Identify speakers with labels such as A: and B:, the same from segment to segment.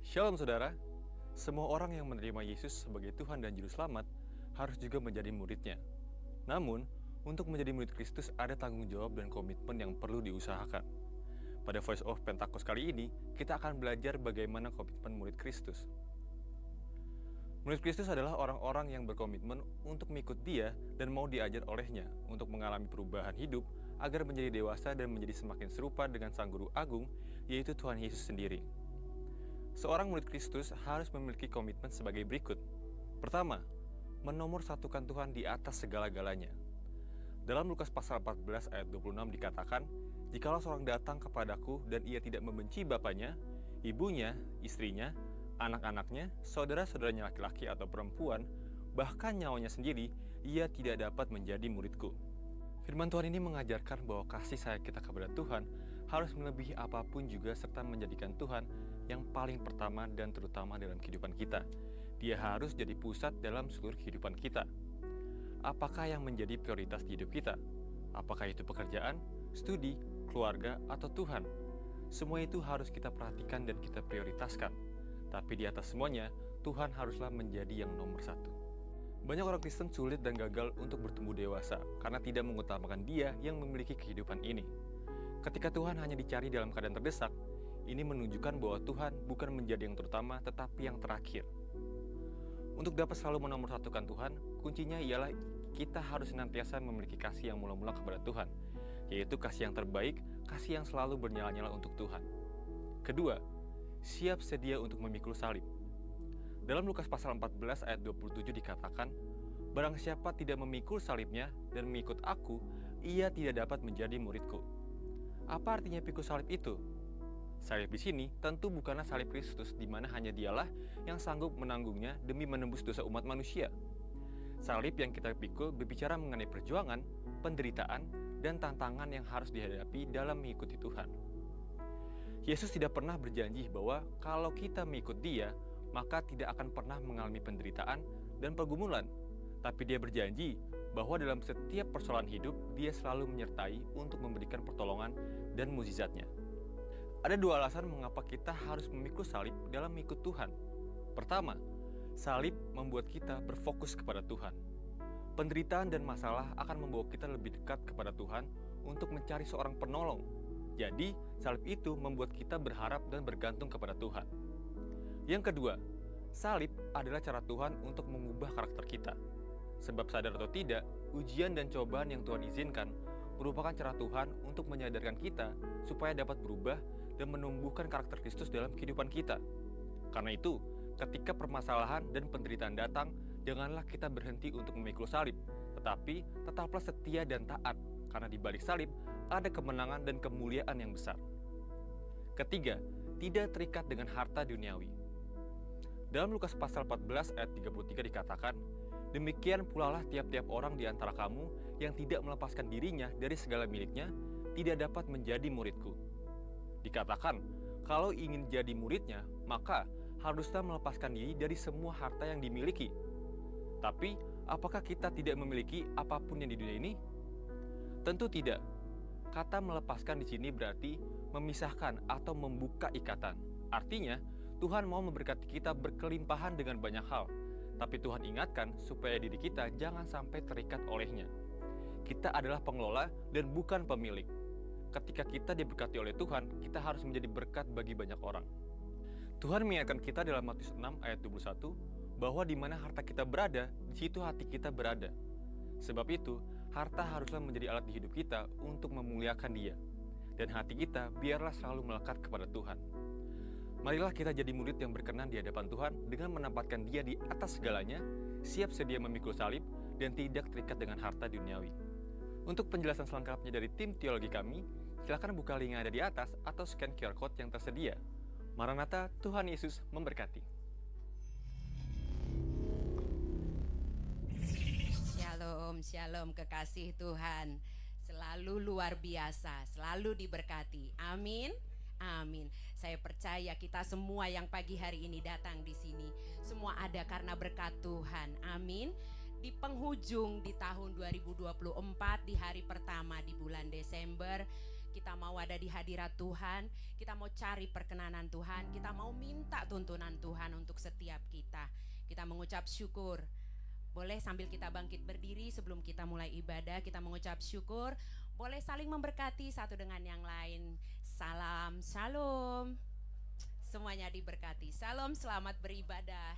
A: Shalom saudara, semua orang yang menerima Yesus sebagai Tuhan dan Juru Selamat harus juga menjadi muridnya. Namun, untuk menjadi murid Kristus ada tanggung jawab dan komitmen yang perlu diusahakan. Pada Voice of Pentakos kali ini, kita akan belajar bagaimana komitmen murid Kristus. Murid Kristus adalah orang-orang yang berkomitmen untuk mengikut Dia dan mau diajar olehnya untuk mengalami perubahan hidup agar menjadi dewasa dan menjadi semakin serupa dengan Sang Guru Agung, yaitu Tuhan Yesus sendiri. Seorang murid Kristus harus memiliki komitmen sebagai berikut. Pertama, menomorsatukan Tuhan di atas segala-galanya. Dalam Lukas pasal 14 ayat 26 dikatakan, "Jikalau seorang datang kepadaku dan ia tidak membenci bapaknya, ibunya, istrinya, anak-anaknya, saudara-saudaranya laki-laki atau perempuan, bahkan nyawanya sendiri, ia tidak dapat menjadi muridku." Firman Tuhan ini mengajarkan bahwa kasih sayang kita kepada Tuhan harus melebihi apapun juga serta menjadikan Tuhan yang paling pertama dan terutama dalam kehidupan kita. Dia harus jadi pusat dalam seluruh kehidupan kita. Apakah yang menjadi prioritas di hidup kita? Apakah itu pekerjaan, studi, keluarga, atau Tuhan? Semua itu harus kita perhatikan dan kita prioritaskan. Tapi di atas semuanya, Tuhan haruslah menjadi yang nomor satu. Banyak orang Kristen sulit dan gagal untuk bertumbuh dewasa karena tidak mengutamakan Dia yang memiliki kehidupan ini. Ketika Tuhan hanya dicari dalam keadaan terdesak, ini menunjukkan bahwa Tuhan bukan menjadi yang terutama tetapi yang terakhir. Untuk dapat selalu menomorsatukan Tuhan, kuncinya ialah kita harus senantiasa memiliki kasih yang mula-mula kepada Tuhan, yaitu kasih yang terbaik, kasih yang selalu bernyala-nyala untuk Tuhan. Kedua, siap sedia untuk memikul salib. Dalam Lukas pasal 14 ayat 27 dikatakan, "Barang siapa tidak memikul salibnya dan mengikut aku, ia tidak dapat menjadi muridku." Apa artinya pikul salib itu? Salib di sini tentu bukanlah salib Kristus di mana hanya Dialah yang sanggup menanggungnya demi menembus dosa umat manusia. Salib yang kita pikul berbicara mengenai perjuangan, penderitaan, dan tantangan yang harus dihadapi dalam mengikuti Tuhan. Yesus tidak pernah berjanji bahwa kalau kita mengikut Dia, maka tidak akan pernah mengalami penderitaan dan pergumulan. Tapi Dia berjanji bahwa dalam setiap persoalan hidup, Dia selalu menyertai untuk memberikan pertolongan dan mukjizat-Nya. Ada dua alasan mengapa kita harus memikul salib dalam mengikut Tuhan. Pertama, salib membuat kita berfokus kepada Tuhan. Penderitaan dan masalah akan membawa kita lebih dekat kepada Tuhan untuk mencari seorang penolong. Jadi, salib itu membuat kita berharap dan bergantung kepada Tuhan. Yang kedua, salib adalah cara Tuhan untuk mengubah karakter kita. Sebab sadar atau tidak, ujian dan cobaan yang Tuhan izinkan merupakan cara Tuhan untuk menyadarkan kita supaya dapat berubah dan menumbuhkan karakter Kristus dalam kehidupan kita. Karena itu, ketika permasalahan dan penderitaan datang, janganlah kita berhenti untuk memikul salib, tetapi tetaplah setia dan taat, karena di balik salib ada kemenangan dan kemuliaan yang besar. Ketiga, tidak terikat dengan harta duniawi. Dalam Lukas pasal 14 ayat 33 dikatakan, "Demikian pula lah tiap-tiap orang di antara kamu yang tidak melepaskan dirinya dari segala miliknya, tidak dapat menjadi muridku." Dikatakan, kalau ingin jadi muridnya, maka haruslah melepaskan diri dari semua harta yang dimiliki. Tapi, apakah kita tidak memiliki apapun yang di dunia ini? Tentu tidak. Kata melepaskan di sini berarti memisahkan atau membuka ikatan. Artinya, Tuhan mau memberkati kita berkelimpahan dengan banyak hal, tapi Tuhan ingatkan supaya diri kita jangan sampai terikat olehnya. Kita adalah pengelola dan bukan pemilik. Ketika kita diberkati oleh Tuhan, kita harus menjadi berkat bagi banyak orang. Tuhan mengingatkan kita dalam Matius 6 ayat 21, bahwa di mana harta kita berada, di situ hati kita berada. Sebab itu, harta haruslah menjadi alat di hidup kita untuk memuliakan Dia. Dan hati kita biarlah selalu melekat kepada Tuhan. Marilah kita jadi murid yang berkenan di hadapan Tuhan dengan menempatkan Dia di atas segalanya, siap sedia memikul salib, dan tidak terikat dengan harta duniawi. Untuk penjelasan selengkapnya dari tim teologi kami, silakan buka link yang ada di atas atau scan QR Code yang tersedia. Maranatha, Tuhan Yesus memberkati.
B: Shalom, shalom kekasih Tuhan. Selalu luar biasa, selalu diberkati. Amin. Amin. Saya percaya kita semua yang pagi hari ini datang di sini, semua ada karena berkat Tuhan. Amin. Di penghujung di tahun 2024, di hari pertama di bulan Desember, Kita mau ada di hadirat Tuhan, kita mau cari perkenanan Tuhan, kita mau minta tuntunan Tuhan untuk setiap kita. Kita mengucap syukur. Boleh sambil kita bangkit berdiri sebelum kita mulai ibadah, kita mengucap syukur. Boleh saling memberkati satu dengan yang lain. Salam, shalom. Semuanya diberkati. Salam, selamat beribadah.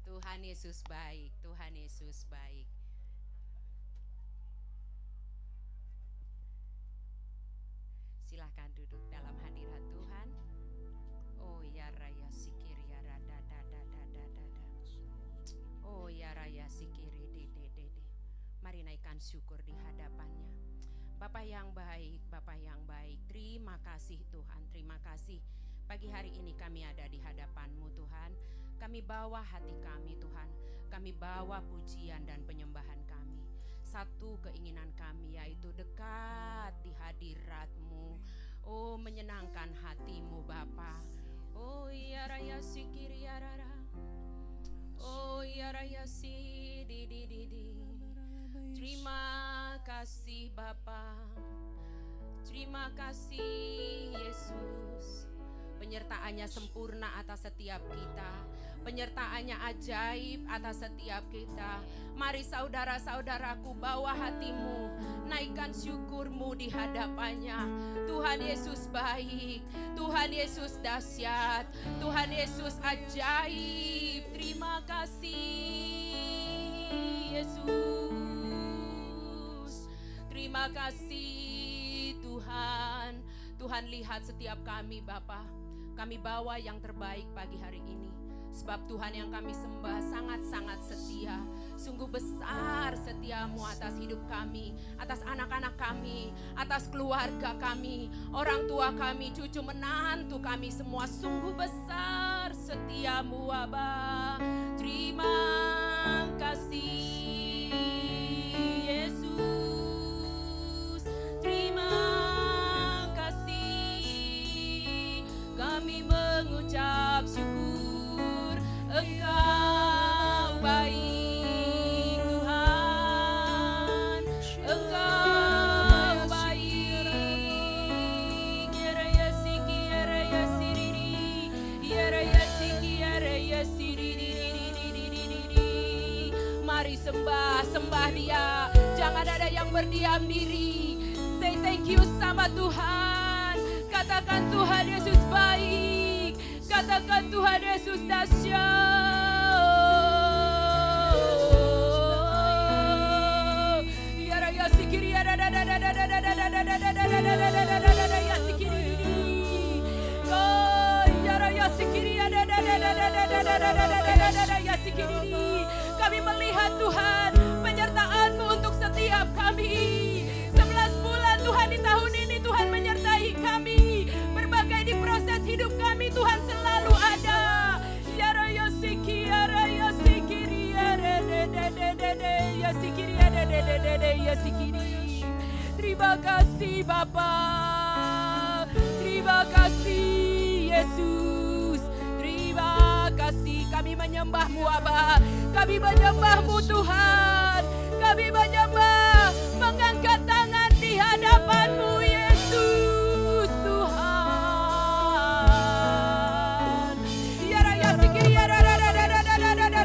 B: Tuhan Yesus baik, Tuhan Yesus baik. Silahkan duduk dalam hadirat Tuhan. Oh ya raya sikir ya rada da da da da da da. Oh ya raya sikir de de de de. Mari naikkan syukur di hadapannya. Bapak yang baik, Bapak yang baik. Terima kasih Tuhan, terima kasih. Pagi hari ini kami ada di hadapan-Mu Tuhan. Kami bawa hati kami Tuhan. Kami bawa pujian dan penyembahan kami. Satu keinginan kami yaitu dekat di hadirat-Mu. Oh, menyenangkan hati-Mu Bapa. Oh ya raya sikir ya rara. Oh ya raya si di di di di. Terima kasih Bapa. Terima kasih Yesus. Penyertaannya sempurna atas setiap kita. Penyertaannya ajaib atas setiap kita. Mari saudara-saudaraku, bawa hatimu, naikkan syukurmu di hadapannya. Tuhan Yesus baik, Tuhan Yesus dahsyat, Tuhan Yesus ajaib. Terima kasih Yesus. Terima kasih Tuhan. Tuhan lihat setiap kami Bapa. Kami bawa yang terbaik pagi hari ini. Sebab Tuhan yang kami sembah sangat-sangat setia. Sungguh besar setiamu atas hidup kami, atas anak-anak kami, atas keluarga kami, orang tua kami, cucu menantu kami semua. Sungguh besar setiamu Aba. Terima kasih Yesus. Terima kasih. Kami mengucap syukur. Engkau baik Tuhan, Engkau baik. Yara yasiki yara yasiriri, yara yasiki yara yasiriri. Mari sembah Dia, jangan ada yang berdiam diri. Say thank you sama Tuhan. Katakan Tuhan Yesus baik. Katakan Tuhan Yesus dahsyat. Ya raya sikiri ya rada da da da da da da da da da ya sikiri. Oh ya raya sikiri ya da da da da da da ya sikiri. Kami melihat Tuhan penyertaan-Mu untuk setiap kami. 11 bulan Tuhan di tahun ini Tuhan menyertai kami. Berbagai di proses hidup kami Tuhan selalu ada. Ya raya sikiri ya raya sikiri ya ya sikiri ya sikiri. Terima kasih Bapa. Terima kasih Yesus. Terima kasih. Kami menyembah-Mu Aba. Kami menyembah-Mu Tuhan. Kami menyembah, mengangkat tangan di hadapan-Mu Yesus Tuhan. Ya raya sikiri ya rada da da da da da da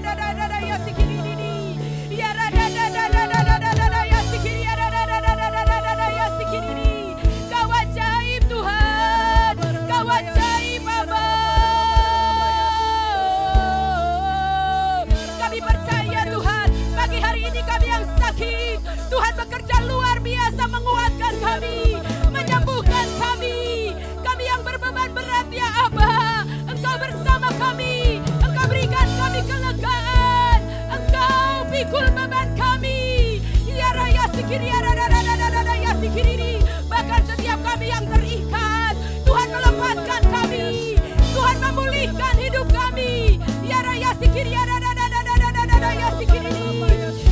B: da da da ya sikiri ini. Ya rada da da da da da da da ya sikiri ya rada da da da da da ya sikiri ini. Kau ajaib Tuhan. Kau ajaib Bapa. Kami percaya Tuhan, pagi hari ini kami yang sakit, Tuhan bekerja luar biasa menguatkan kami, menyembuhkan kami. Kami yang berbeban berat ya Aba, Engkau bersama kami, Engkau berikan kami kelegaan, Engkau pikul beban kami. Ya raya sikiri ya rada da da da da ya sikiri. Bahkan setiap kami yang terikat, Tuhan melepaskan kami, Tuhan memulihkan hidup kami. Ya raya sikiri ya rada da da da da da ya sikiri.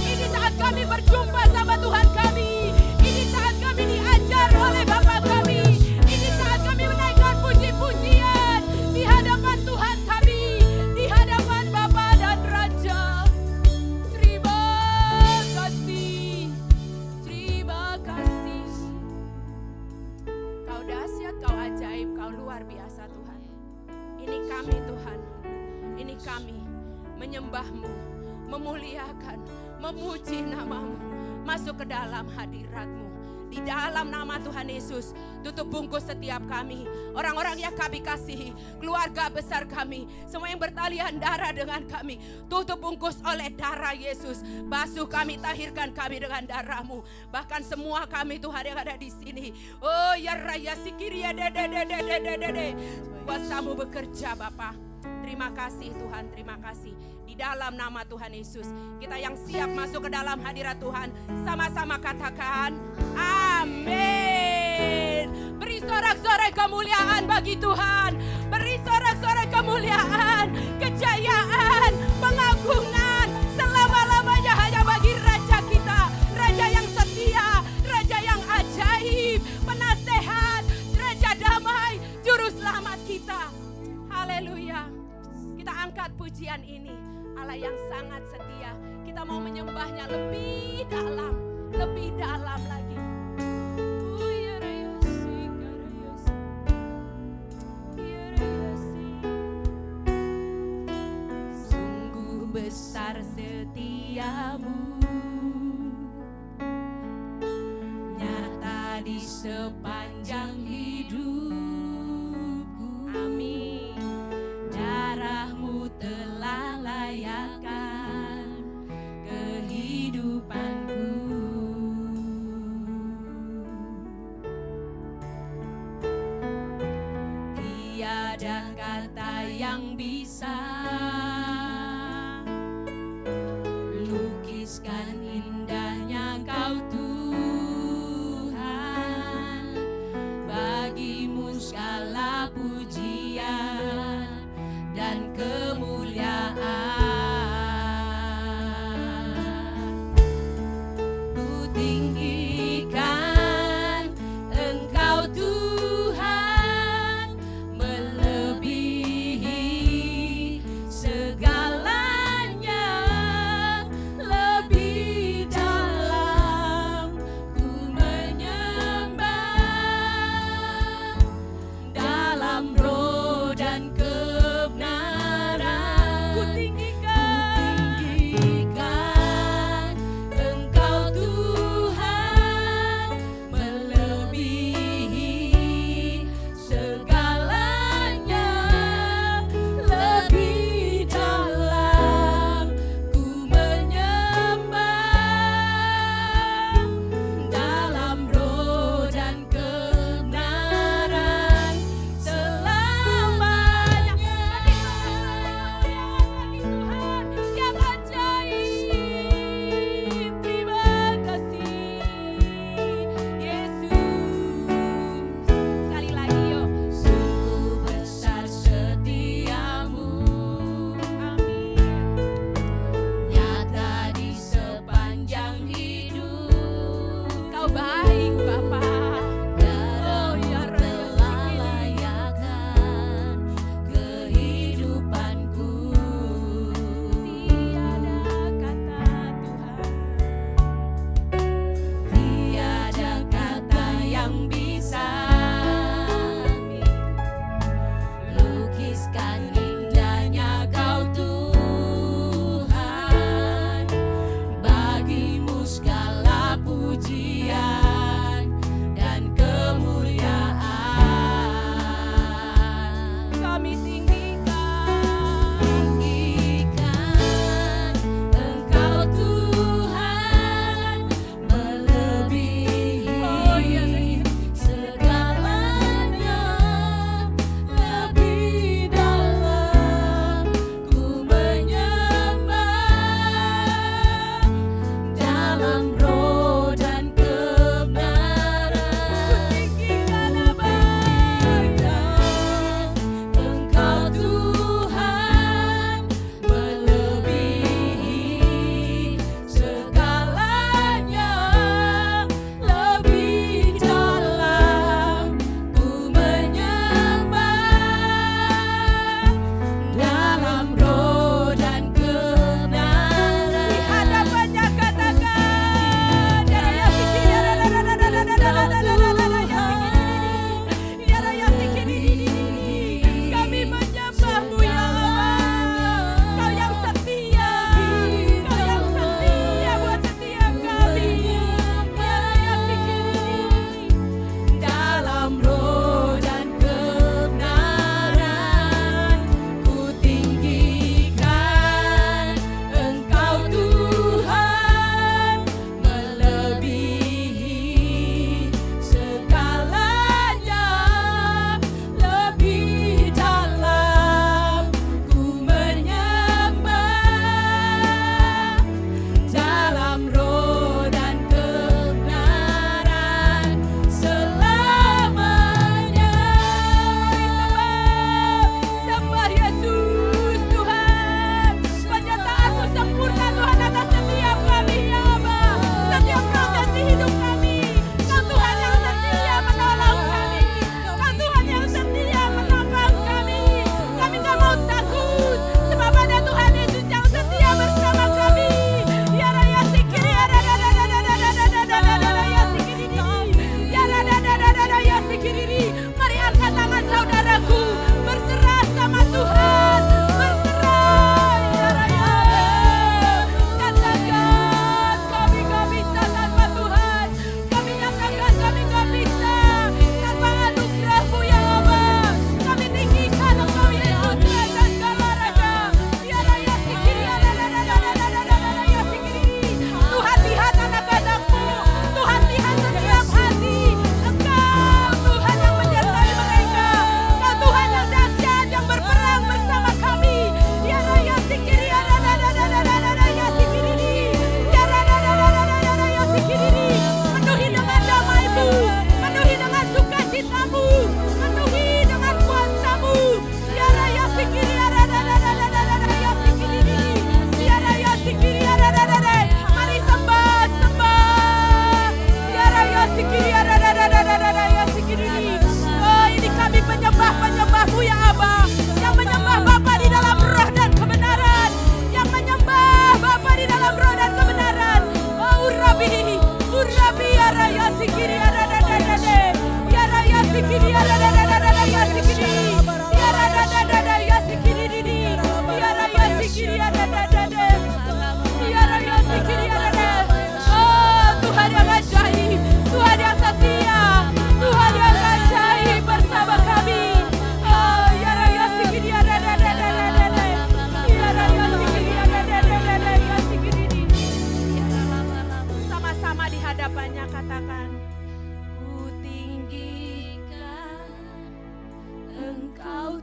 B: Ini saat kami berjumpa sama Tuhan kami. Ini saat kami diajar oleh Bapa kami. Ini saat kami menaikkan puji-pujian di hadapan Tuhan kami, di hadapan Bapa dan Raja. Terima kasih. Engkau luar biasa Tuhan. Ini kami Tuhan, ini kami menyembah-Mu, memuliakan, memuji nama-Mu, masuk ke dalam hadirat-Mu. Di dalam nama Tuhan Yesus, tutup bungkus setiap kami, orang-orang yang kami kasihi, keluarga besar kami, semua yang bertalian darah dengan kami, tutup bungkus oleh darah Yesus. Basuh kami, tahirkan kami dengan darah-Mu. Bahkan semua kami Tuhan yang ada di sini. Oh ya raya sikiria de. Kuasa-Mu bekerja Bapa. Terima kasih Tuhan, terima kasih. Di dalam nama Tuhan Yesus, kita yang siap masuk ke dalam hadirat Tuhan, sama-sama katakan amin. Beri sorak-sorai kemuliaan bagi Tuhan. Beri sorak-sorai kemuliaan, kejayaan, pengagungan selama-lamanya hanya bagi Raja kita, Raja yang setia, Raja yang ajaib, penasehat, Raja damai, Juru Selamat kita. Haleluya. Kita angkat pujian ini, Allah yang sangat setia. Kita mau menyembahnya lebih dalam lagi. Sungguh besar setiamu, nyata di sepanjang hidupku. Amin. Darah-Mu telah layakkan kehidupanku. Tiada kata yang bisa lukiskan indahnya Kau Tuhan. Bagimu segala pujian dan kemuliaan. Ku tinggikan Engkau Tuhan, melebihi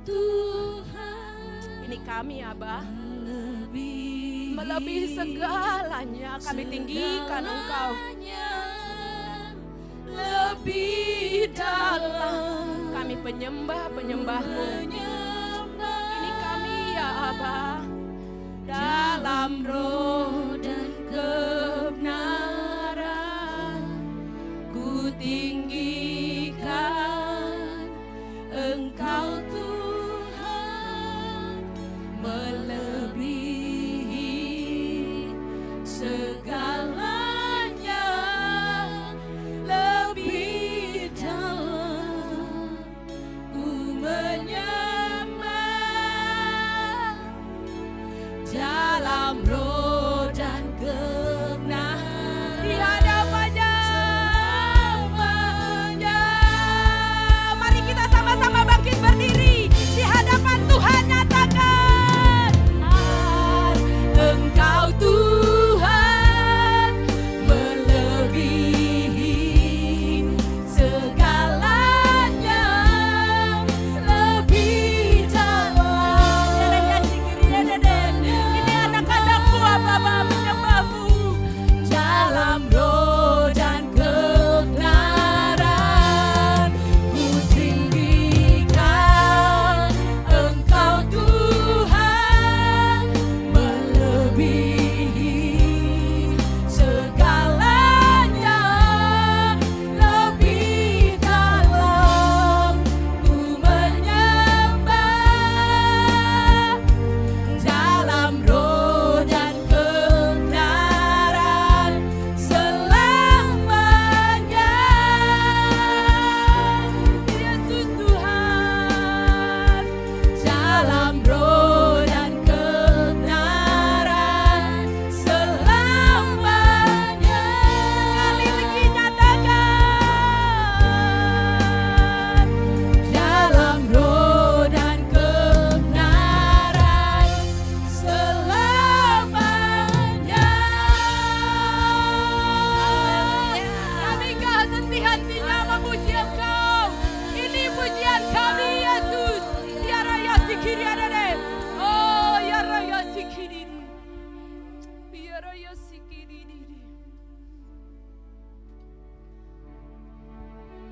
C: Tuhan.
B: Ini kami Abah,
C: Melebihi
B: melebihi segalanya kami tinggikan Engkau.
C: Lebih dalam
B: Kami penyembah-penyembah-Mu. Ini kami ya Abah,
C: dalam roh dan kebenaran ku tinggikan Engkau Tuhan, melebihi segalanya, lebih dalam ku menyembah dalam roh dan kebenaran
B: di hadapannya.
C: selamanya.
B: Mari kita sama-sama bangkit berdiri di hadapan Tuhan, nyatakan
C: Engkau Tuhan, melebihi segalanya, lebih dalam.
B: Ini anak-anakku Abah menyembah-Mu.
C: Dalam roh dan kebenaran ku tinggikan Engkau Tuhan, melebihi segalanya, lebih dalam ku menyembah dalam roh dan kebenaran selamanya. Yesus Tuhan, dalam roh dan kebenaran selamanya.
B: Sekali lagi nyatakan
C: Dalam roh dan kebenaran selamanya.
B: kami gak henti-hentinya memuji Engkau. Ini pujian kami Yesus. Ya Raya Sikiri Adede. Oh ya Raya Sikiri. Ya Raya Sikiri.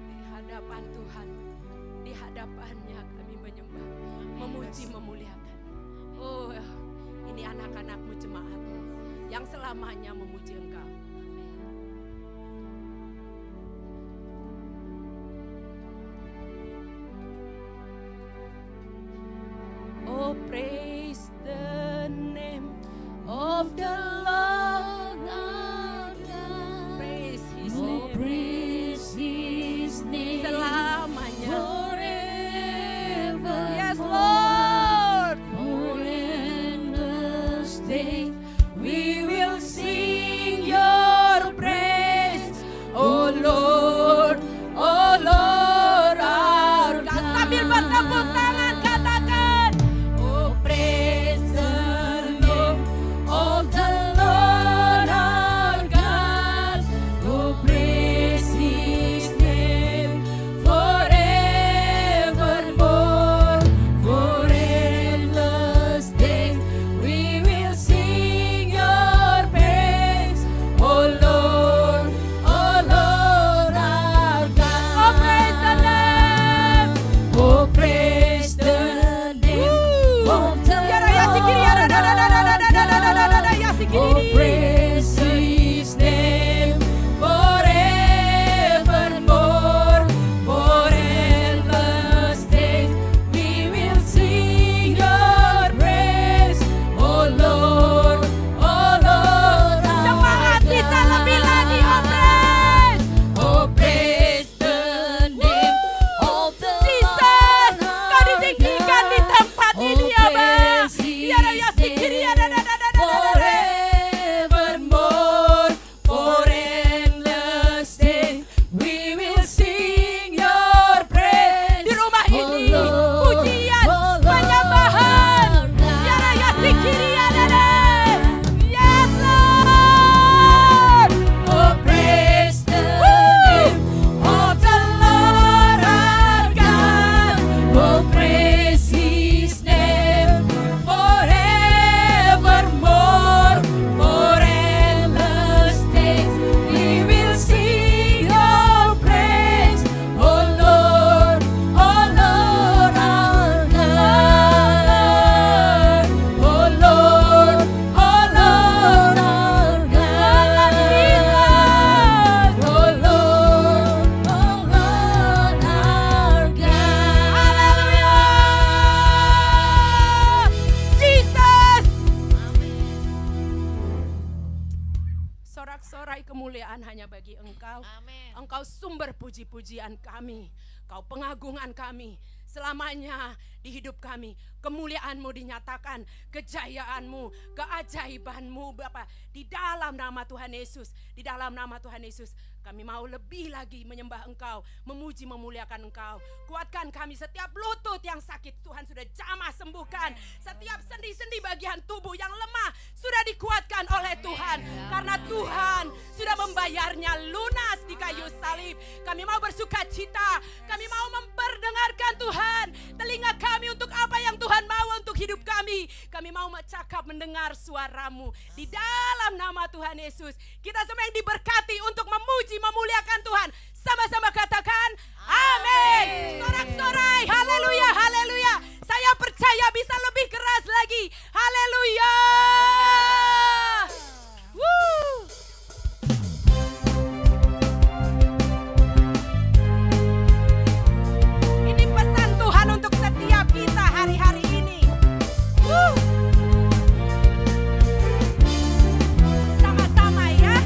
B: Di hadapan Tuhan, di hadapannya kami menyembah, memuji, memuliakan. Oh, ini anak-anakmu jemaatmu yang selamanya memuji Engkau.
C: Oh, praise the name of the Lord our God.
B: Praise His
C: Oh,
B: name.
C: praise His name
B: Selamanya.
C: forever.
B: Yes, Lord.
C: For endless day we will sing your praise. Oh Lord, our God.
B: Sambil bertepuk tangan katakan, oh praise puji-pujian kami, Kau pengagungan kami selamanya di hidup kami. Kemuliaan-Mu dinyatakan, kejayaan-Mu, keajaiban-Mu Bapa, di dalam nama Tuhan Yesus, di dalam nama Tuhan Yesus. Kami mau lebih lagi menyembah Engkau, memuji memuliakan Engkau. Kuatkan kami, setiap lutut yang sakit Tuhan sudah jamah sembuhkan. Setiap sendi-sendi bagian tubuh yang lemah sudah dikuatkan oleh Tuhan. Karena Tuhan sudah membayarnya lunas di kayu salib. Kami mau bersuka cita, kami mau memperdengarkan Tuhan. Telinga kami untuk apa yang Tuhan mau untuk hidup kami. Kami mau bercakap mendengar suara-Mu. Di dalam nama Tuhan Yesus, kita semua yang diberkati untuk memuji memuliakan Tuhan. Sama-sama katakan amin. Sorak-sorai, haleluya, haleluya. Saya percaya bisa lebih keras lagi. Haleluya. Woo. Ini pesan Tuhan untuk setiap kita hari-hari ini. Woo. Sama-sama ya.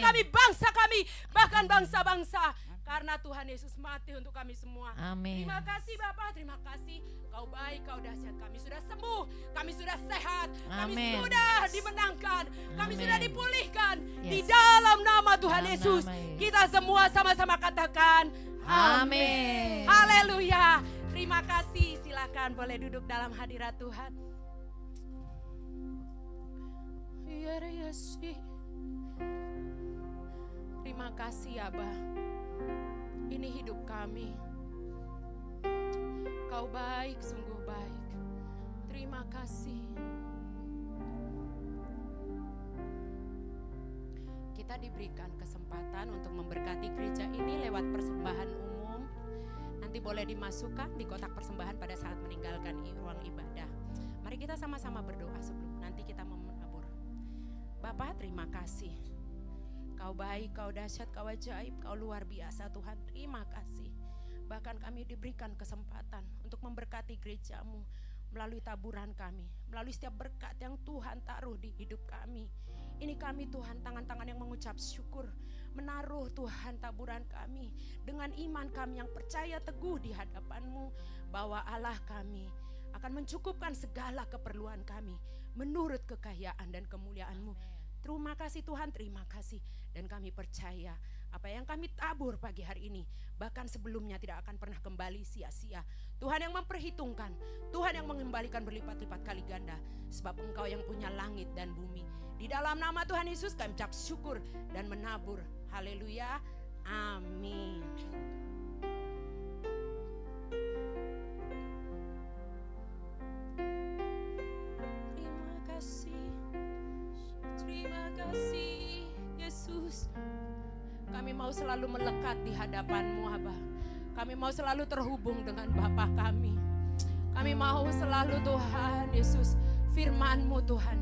B: kami, bangsa kami, bahkan bangsa-bangsa. Karena Tuhan Yesus mati untuk kami semua.
C: Amin.
B: Terima kasih Bapak, terima kasih. Kau baik, kau dahsyat. Kami sudah sembuh, kami sudah sehat, kami
C: Amin.
B: sudah dimenangkan, kami
C: Amin.
B: sudah dipulihkan. Di
C: Yes.
B: dalam nama Tuhan
C: Dalam
B: Yesus,
C: nama Yesus.
B: kita semua sama-sama katakan
C: Amin.
B: Haleluya. Terima kasih, silakan boleh duduk dalam hadirat Tuhan. Ya Yesus. Terima kasih Abah. Ini hidup kami. Kau baik, sungguh baik. Terima kasih. Kita diberikan kesempatan untuk memberkati gereja ini lewat persembahan umum. Nanti boleh dimasukkan di kotak persembahan pada saat meninggalkan ruang ibadah. Mari kita sama-sama berdoa sebelum nanti kita menabur. Bapak, terima kasih. Kau baik, kau dahsyat, kau ajaib, kau luar biasa Tuhan. Terima kasih. Bahkan kami diberikan kesempatan untuk memberkati gerejamu melalui taburan kami, melalui setiap berkat yang Tuhan taruh di hidup kami. Ini kami Tuhan, tangan-tangan yang mengucap syukur, menaruh Tuhan taburan kami dengan iman kami yang percaya teguh di hadapan-Mu bahwa Allah kami akan mencukupkan segala keperluan kami menurut kekayaan dan kemuliaan-Mu. Terima kasih Tuhan, terima kasih. Dan kami percaya apa yang kami tabur pagi hari ini bahkan sebelumnya tidak akan pernah kembali sia-sia. Tuhan yang memperhitungkan, Tuhan yang mengembalikan berlipat-lipat kali ganda, sebab Engkau yang punya langit dan bumi. Di dalam nama Tuhan Yesus kami ucap syukur dan menabur. Haleluya, amin. Terima kasih, terima kasih Yesus. Kami mau selalu melekat di hadapan-Mu Abah. Kami mau selalu terhubung dengan Bapa kami. Kami mau selalu Tuhan Yesus, firman-Mu Tuhan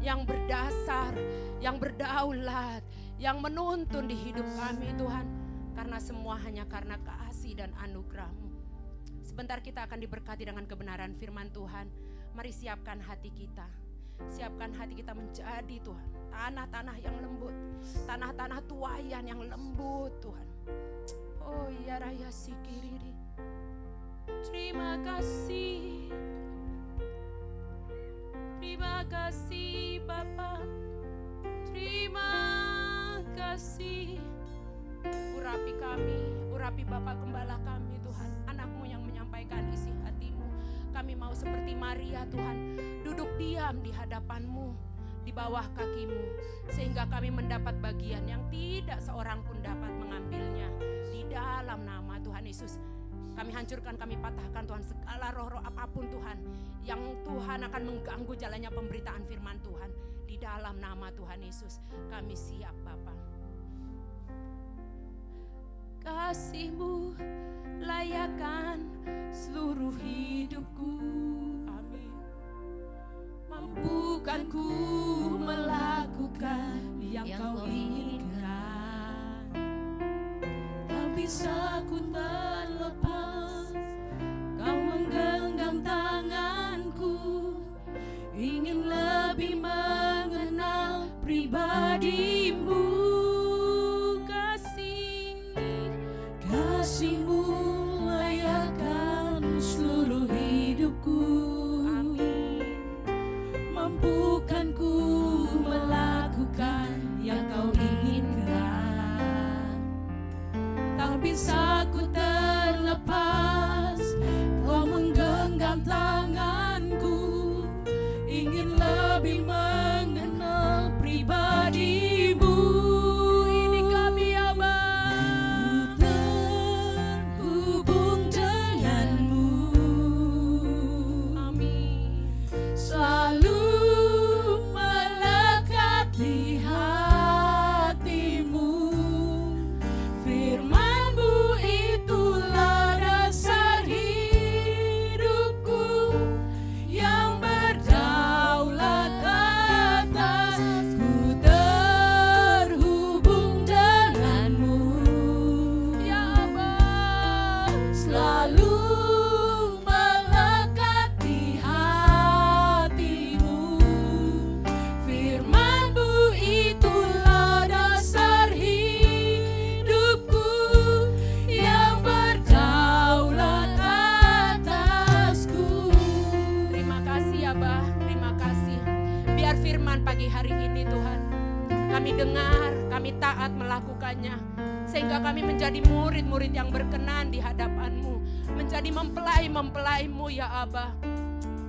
B: yang berdasar, yang berdaulat, yang menuntun di hidup kami Tuhan. Karena semua hanya karena kasih dan anugerah-Mu. Sebentar kita akan diberkati dengan kebenaran firman Tuhan. Mari siapkan hati kita. Siapkan hati kita menjadi Tuhan tanah-tanah yang lembut, tanah-tanah tuayan yang lembut Tuhan. Oh ya raya sikiriri. Terima kasih. Terima kasih Bapa. Terima kasih. Urapi kami, urapi Bapa Gembala kami Tuhan, anak-Mu yang menyampaikan isi hati-Mu. Kami mau seperti Maria Tuhan, duduk diam di hadapan-Mu, di bawah kaki-Mu, sehingga kami mendapat bagian yang tidak seorang pun dapat mengambilnya. Di dalam nama Tuhan Yesus, kami hancurkan, kami patahkan Tuhan segala roh-roh apapun Tuhan, yang Tuhan akan mengganggu jalannya pemberitaan firman Tuhan. Di dalam nama Tuhan Yesus, kami siap Bapa. Kasih-Mu layakkan seluruh hidupku. Amin. Mampukan ku melakukan yang Kau inginkan. Tak bisa ku terlepas, Kau menggenggam tanganku. Ingin lebih mengenal pribadi-Mu. Kasih-Mu layakkan seluruh hidupku. Amin. Mampukan ku melakukan yang Kau inginkan. Tak bisa ku terlepas, Kau menggenggam tanganku. Ingin lebih mengenal pribadi-Mu. Ini kami Abah, terhubung denganmu. Amin. Selalu melekat di hatimu. Firman-Mu itulah dasar taat melakukannya. Sehingga kami menjadi murid-murid yang berkenan di hadapan-Mu, menjadi mempelai-mempelai-Mu ya Aba.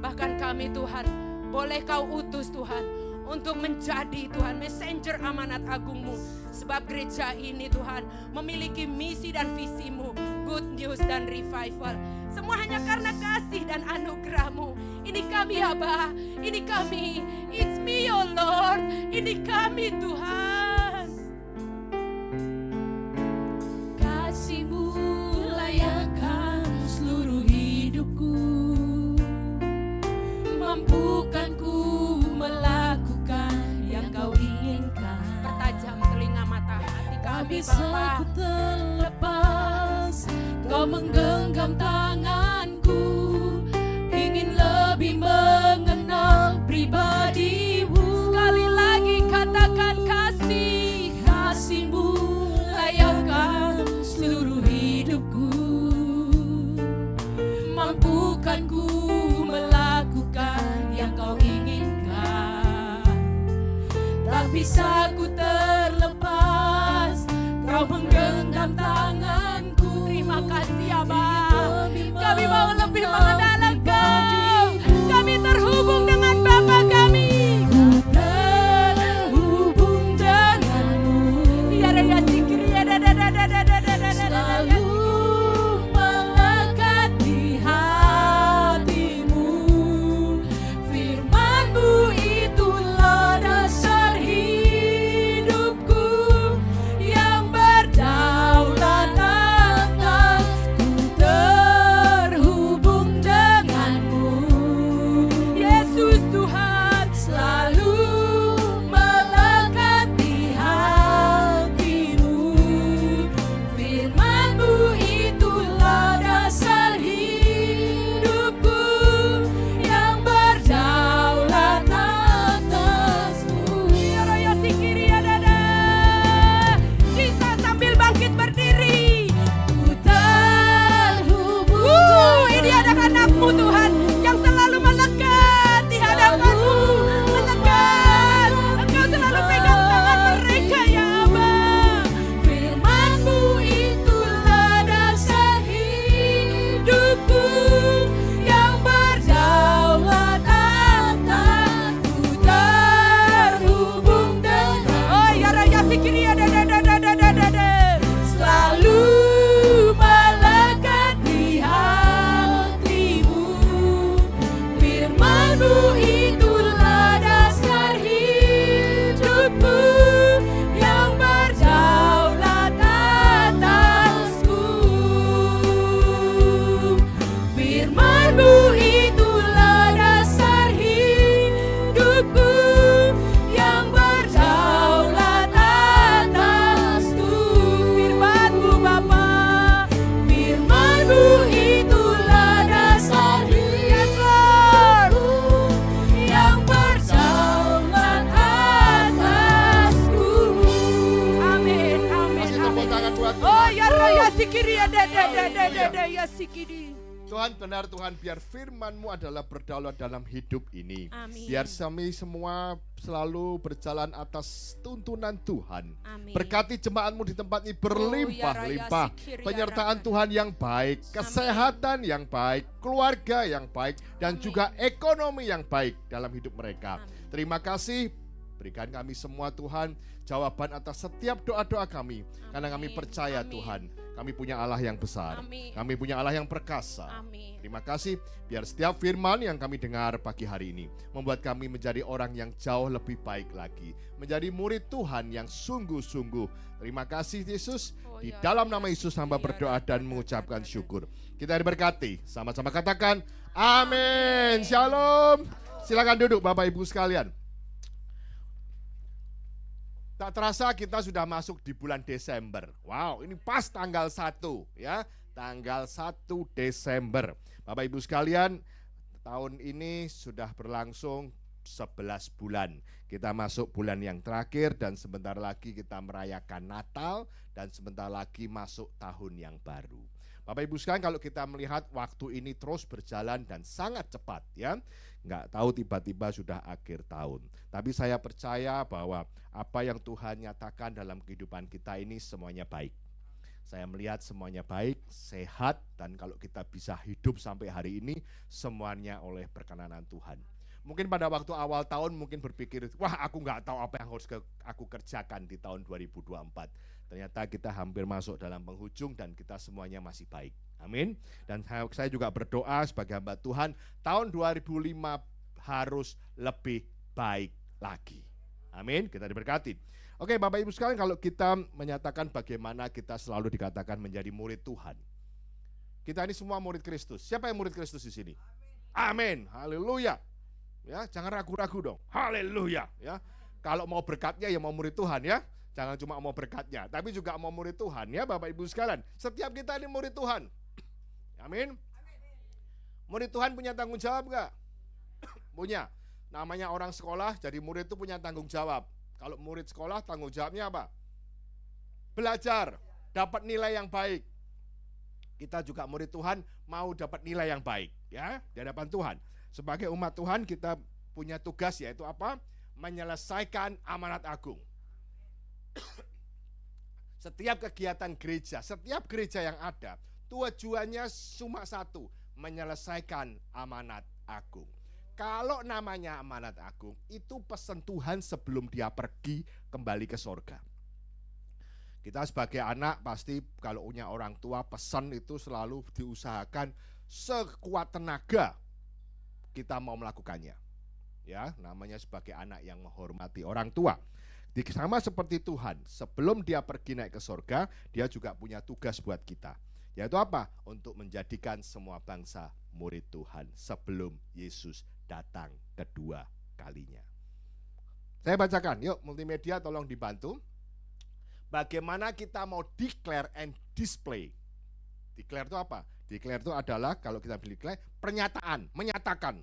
B: Bahkan kami Tuhan, boleh Kau utus Tuhan, untuk menjadi Tuhan messenger amanat agung-Mu. Sebab gereja ini Tuhan memiliki misi dan visi-Mu, good news dan revival. Semua hanya karena kasih dan anugerah-Mu. Ini kami Aba, ini kami, it's me oh Lord, ini kami Tuhan.
C: Kasih-Mu layakkan seluruh hidupku, mampukan ku melakukan yang Kau inginkan.
B: Pertajam telinga mata hati kami
C: Bisa
B: Bapa.
C: ku terlepas, Kau menggenggam tanganku, ingin lebih mengenal pribadi-Mu.
B: Sekali lagi katakan kasih.
C: Kasih-Mu layakkan seluruh hidupku, mampukan ku melakukan yang Kau inginkan. Tak bisa ku terlepas, Kau menggenggam tanganku.
B: Terima kasih Aba.
C: Ingin lebih
B: Kami mau lebih mengenal Engkau.
C: pribadi-Mu.
B: Kami terhubung dengan Bapa kami.
C: Ku terhubung denganmu,
B: Ya ya sikiri ya da da da da da da da da da.
C: selalu melekat di hatimu. Firman-Mu itulah dasar hidupku, yang berdaulat atas. Ku terhubung denganmu,
B: Yesus Tuhan.
C: selalu melekat di hatimu. Firman-Mu itulah dasar hidupku, yang berdaulat atasmu.
B: Ya ya sikiri ya da da. Kita sambil bangkit berdiri.
C: Ku terhubung
B: Ini anak-anak-Mu Tuhan yang selalu melekat di hadapan-Mu. Melekat. Engkau selalu pegang tangan mereka ya Aba.
C: Firman-Mu itulah dasar hidupku, yang berdaulat atas. Ku terhubung dengan,
B: Oh ya raya sikiri ya da da da da da da da da.
C: selalu melekat di hatimu. Firman-Mu itulah dasar hidupku, yang berdaulat atasku. Firman-Mu itulah dasar hidupku, yang berdaulat atasku.
B: Firman-Mu Bapa.
C: Firman-Mu itulah dasar hidupku, yang berdaulat atasku.
B: Amin, amin,
D: Kasih tepuk
B: amin.
D: tangan buat
B: Oh
D: Tuhan.
B: ya raya sikiri ya da da da da da da ya sikiri.
D: Tuhan benar Tuhan, biar firman-Mu adalah berdaulat dalam hidup ini.
B: Amin.
D: Biar kami semua selalu berjalan atas tuntunan Tuhan.
B: Amin.
D: Berkati jemaat-Mu di tempat ini
B: Oh,
D: berlimpah-limpah.
B: ya raya sikir, ya
D: Penyertaan
B: Rama.
D: Tuhan yang baik, kesehatan yang baik, keluarga yang baik, dan
B: Amin.
D: juga ekonomi yang baik dalam hidup mereka.
B: Amin.
D: Terima kasih. Berikan kami semua Tuhan jawaban atas setiap doa-doa kami. Karena kami
B: Amin.
D: percaya
B: Amin.
D: Tuhan, kami punya Allah yang besar.
B: Amin.
D: Kami punya Allah yang perkasa.
B: Amin.
D: Terima kasih, biar setiap firman yang kami dengar pagi hari ini membuat kami menjadi orang yang jauh lebih baik lagi, menjadi murid Tuhan yang sungguh-sungguh. Terima kasih Yesus,
B: Oh,
D: di
B: ya,
D: dalam
B: ya,
D: nama Yesus hamba
B: ya,
D: berdoa
B: ya,
D: dan
B: ya,
D: mengucapkan
B: ya, ya.
D: syukur. Kita diberkati, sama-sama katakan amin. Shalom. Silakan duduk Bapak Ibu sekalian. Tak terasa kita sudah masuk di bulan Desember. Wow, ini pas tanggal 1 ya. Tanggal 1 Desember. Bapak Ibu sekalian, tahun ini sudah berlangsung 11 bulan. Kita masuk bulan yang terakhir dan sebentar lagi kita merayakan Natal dan sebentar lagi masuk tahun yang baru. Bapak Ibu sekalian, kalau kita melihat waktu ini terus berjalan dan sangat cepat ya. Nggak tahu tiba-tiba sudah akhir tahun. Tapi saya percaya bahwa apa yang Tuhan nyatakan dalam kehidupan kita ini semuanya baik. Saya melihat semuanya baik, sehat, dan kalau kita bisa hidup sampai hari ini semuanya oleh perkenanan Tuhan. Mungkin pada waktu awal tahun mungkin berpikir, wah aku nggak tahu apa yang harus aku kerjakan di tahun 2024. Ternyata kita hampir masuk dalam penghujung dan kita semuanya masih baik. Amin. Dan saya juga berdoa sebagai hamba Tuhan, tahun 2005 harus lebih baik lagi. Amin. Kita diberkati. Oke, Bapak Ibu sekalian, kalau kita menyatakan bagaimana kita selalu dikatakan menjadi murid Tuhan. Kita ini semua murid Kristus. Siapa yang murid Kristus di sini? Amin. Haleluya. Ya, jangan ragu-ragu dong. Haleluya, ya. Kalau mau berkatnya ya mau murid Tuhan ya. Jangan cuma mau berkatnya, tapi juga mau murid Tuhan ya, Bapak Ibu sekalian. Setiap kita ini murid Tuhan. Amin. Murid Tuhan punya tanggung jawab enggak? Punya. Namanya orang sekolah, jadi murid itu punya tanggung jawab. Kalau murid sekolah tanggung jawabnya apa? Belajar, dapat nilai yang baik. Kita juga murid Tuhan mau dapat nilai yang baik ya di hadapan Tuhan. Sebagai umat Tuhan kita punya tugas, yaitu apa? Menyelesaikan amanat agung. Setiap kegiatan gereja, setiap gereja yang ada, tujuannya cuma satu, menyelesaikan amanat agung. Kalau namanya amanat agung, itu pesan Tuhan sebelum dia pergi kembali ke sorga. Kita sebagai anak pasti kalau punya orang tua, pesan itu selalu diusahakan sekuat tenaga kita mau melakukannya. Ya, namanya sebagai anak yang menghormati orang tua. Sama seperti Tuhan, sebelum dia pergi naik ke sorga, dia juga punya tugas buat kita. Yaitu apa? Untuk menjadikan semua bangsa murid Tuhan sebelum Yesus datang kedua kalinya. Saya bacakan, yuk multimedia tolong dibantu. Bagaimana kita mau declare and display. Declare itu apa? Declare itu adalah, kalau kita declare, pernyataan, menyatakan.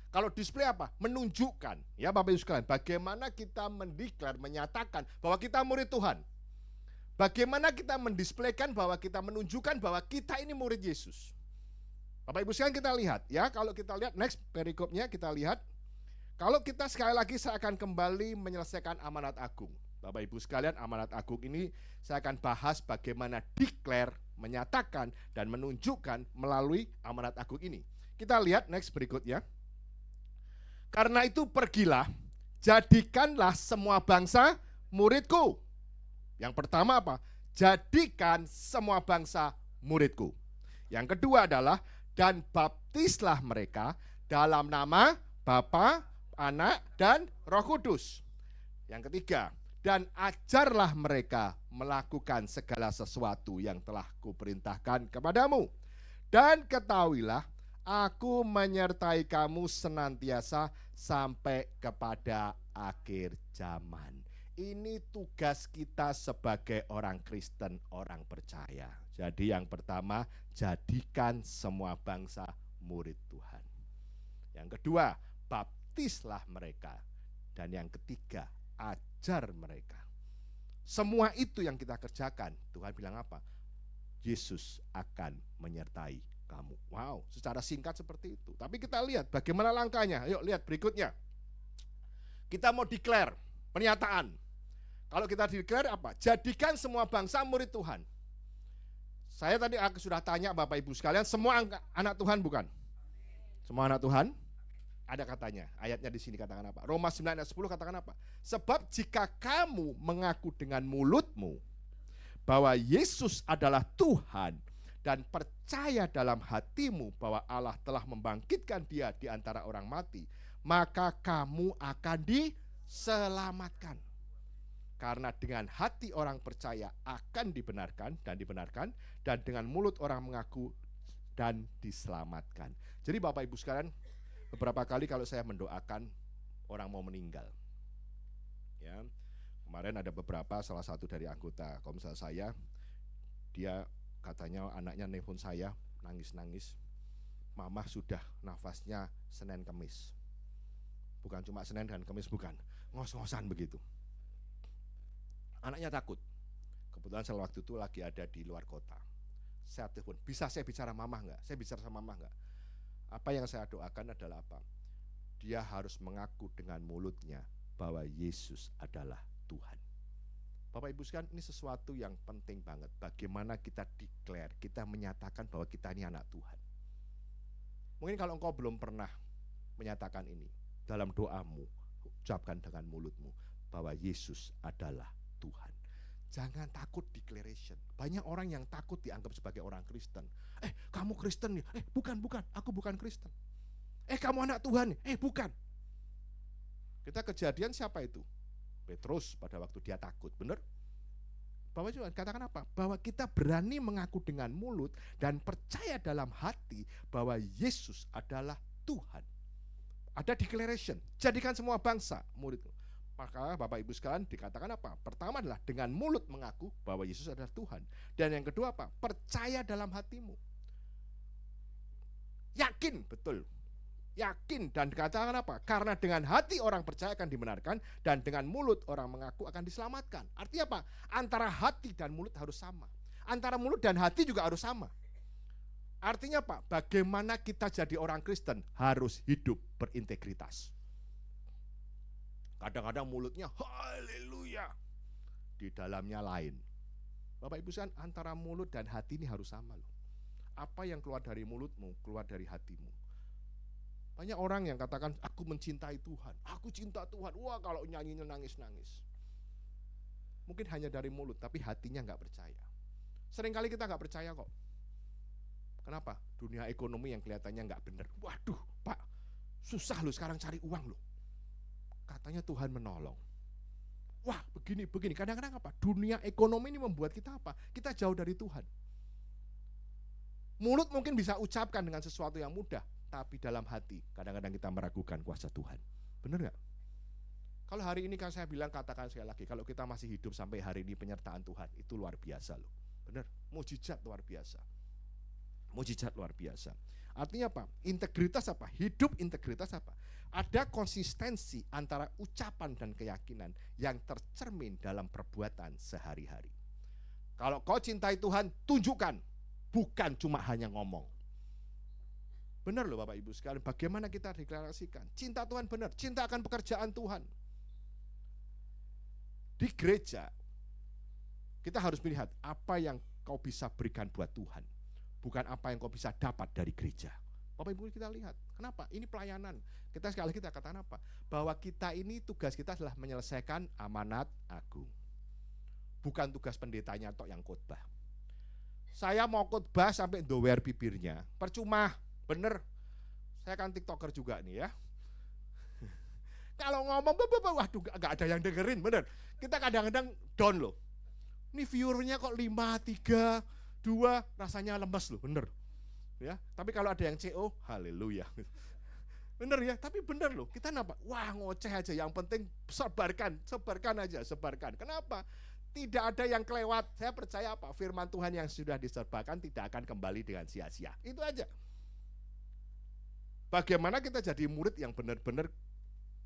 D: Kalau display apa? Menunjukkan. Ya Bapak Ibu sekalian, bagaimana kita mendeklar, menyatakan bahwa kita murid Tuhan. Bagaimana kita mendisplaykan bahwa kita menunjukkan bahwa kita ini murid Yesus. Bapak Ibu sekalian, kita lihat ya, kalau kita lihat next perikopnya kita lihat. Kalau kita sekali lagi saya akan kembali menyelesaikan amanat agung. Bapak Ibu sekalian, amanat agung ini saya akan bahas bagaimana declare, menyatakan dan menunjukkan melalui amanat agung ini. Kita lihat next berikutnya. Karena itu pergilah, jadikanlah semua bangsa muridku. Yang pertama apa? Jadikan semua bangsa muridku. Yang kedua adalah, dan baptislah mereka dalam nama Bapa, Anak, dan Roh Kudus. Yang ketiga, dan ajarlah mereka melakukan segala sesuatu yang telah kuperintahkan kepadamu. Dan ketahuilah, aku menyertai kamu senantiasa sampai kepada akhir zaman. Ini tugas kita sebagai orang Kristen, orang percaya. Jadi yang pertama, jadikan semua bangsa murid Tuhan. Yang kedua, baptislah mereka. Dan yang ketiga, ajar mereka. Semua itu yang kita kerjakan. Tuhan bilang apa? Yesus akan menyertai kamu. Wow, secara singkat seperti itu. Tapi kita lihat bagaimana langkahnya. Yuk lihat berikutnya. Kita mau declare, pernyataan. Kalau kita declare apa? Jadikan semua bangsa murid Tuhan. Saya tadi sudah tanya Bapak Ibu sekalian, semua anak Tuhan bukan? Semua anak Tuhan? Ada katanya, ayatnya di sini katakan apa? Roma 9 ayat 10 katakan apa? Sebab jika kamu mengaku dengan mulutmu bahwa Yesus adalah Tuhan, dan percaya dalam hatimu bahwa Allah telah membangkitkan dia di antara orang mati, maka kamu akan diselamatkan. Karena dengan hati orang percaya akan dibenarkan, dan dengan mulut orang mengaku dan diselamatkan. Jadi Bapak Ibu sekalian, beberapa kali kalau saya mendoakan orang mau meninggal, ya, kemarin ada beberapa, salah satu dari anggota komsel saya, dia katanya anaknya nelpon saya nangis-nangis, mama sudah nafasnya Senin Kemis. Bukan cuma Senin dan Kamis, bukan. Ngos-ngosan begitu. Anaknya takut. Kebetulan saya waktu itu lagi ada di luar kota. Saya telepon, bisa saya bicara mama enggak? Saya bicara sama mama enggak? Apa yang saya doakan adalah apa? Dia harus mengaku dengan mulutnya bahwa Yesus adalah Tuhan. Bapak Ibu sekalian, ini sesuatu yang penting banget. Bagaimana kita declare, kita menyatakan bahwa kita ini anak Tuhan. Mungkin kalau engkau belum pernah menyatakan ini, dalam doamu, ucapkan dengan mulutmu bahwa Yesus adalah Tuhan. Jangan takut declaration. Banyak orang yang takut dianggap sebagai orang Kristen. Kamu Kristen ya? Bukan, aku bukan Kristen. Kamu anak Tuhan ya? Bukan. Kita kejadian siapa itu? Petrus pada waktu dia takut, benar? Bahwa juga katakan apa? Bahwa kita berani mengaku dengan mulut dan percaya dalam hati bahwa Yesus adalah Tuhan. Ada declaration, jadikan semua bangsa muridmu. Maka Bapak Ibu sekalian dikatakan apa? Pertama adalah dengan mulut mengaku bahwa Yesus adalah Tuhan. Dan yang kedua apa? Percaya dalam hatimu. Yakin, betul. Yakin dan dikatakan apa? Karena dengan hati orang percaya akan dibenarkan dan dengan mulut orang mengaku akan diselamatkan. Artinya apa? Antara hati dan mulut harus sama. Antara mulut dan hati juga harus sama. Artinya apa? Bagaimana kita jadi orang Kristen harus hidup berintegritas. Kadang-kadang mulutnya haleluya, di dalamnya lain. Bapak Ibu sekalian, antara mulut dan hati ini harus sama loh. Apa yang keluar dari mulutmu, keluar dari hatimu. Banyak orang yang katakan, aku mencintai Tuhan, aku cinta Tuhan. Wah, kalau nyanyinya nangis-nangis. Mungkin hanya dari mulut, tapi hatinya nggak percaya. Seringkali kita nggak percaya kok. Kenapa? Dunia ekonomi yang kelihatannya nggak benar. Waduh, Pak, susah loh sekarang cari uang loh. Katanya Tuhan menolong. Wah, begini. Kadang-kadang apa? Dunia ekonomi ini membuat kita apa? Kita jauh dari Tuhan. Mulut mungkin bisa ucapkan dengan sesuatu yang mudah, tapi dalam hati kadang-kadang kita meragukan kuasa Tuhan. Benar nggak? Kalau hari ini kan saya bilang, katakan sekali lagi, kalau kita masih hidup sampai hari ini penyertaan Tuhan, itu luar biasa loh. Benar, mujizat luar biasa. Mujizat luar biasa. Artinya apa? Integritas apa? Hidup integritas apa? Ada konsistensi antara ucapan dan keyakinan yang tercermin dalam perbuatan sehari-hari. Kalau kau cintai Tuhan, tunjukkan, bukan cuma hanya ngomong. Benar loh Bapak Ibu sekalian, bagaimana kita deklarasikan? Cinta Tuhan benar, cinta akan pekerjaan Tuhan. Di gereja, kita harus melihat apa yang kau bisa berikan buat Tuhan, bukan apa yang kau bisa dapat dari gereja. Bapak Ibu kita lihat, kenapa? Ini pelayanan. Kita sekali lagi kita katakan apa? Bahwa kita ini tugas kita adalah menyelesaikan amanat agung. Bukan tugas pendetanya atau yang khotbah. Saya mau khotbah sampai dower bibirnya, percuma, bener. Saya kan TikToker juga nih ya. Kalau ngomong, waduh gak ada yang dengerin, bener. Kita kadang-kadang down loh. Ini viewernya kok 5, 3, 2, rasanya lemes loh, bener. Ya, tapi kalau ada yang CO, haleluya. Bener ya, tapi bener loh. Kita nampak, wah ngoceh aja, yang penting sebarkan aja. Kenapa? Tidak ada yang kelewat. Saya percaya apa? Firman Tuhan yang sudah disebarkan tidak akan kembali dengan sia-sia. Itu aja. Bagaimana kita jadi murid yang benar-benar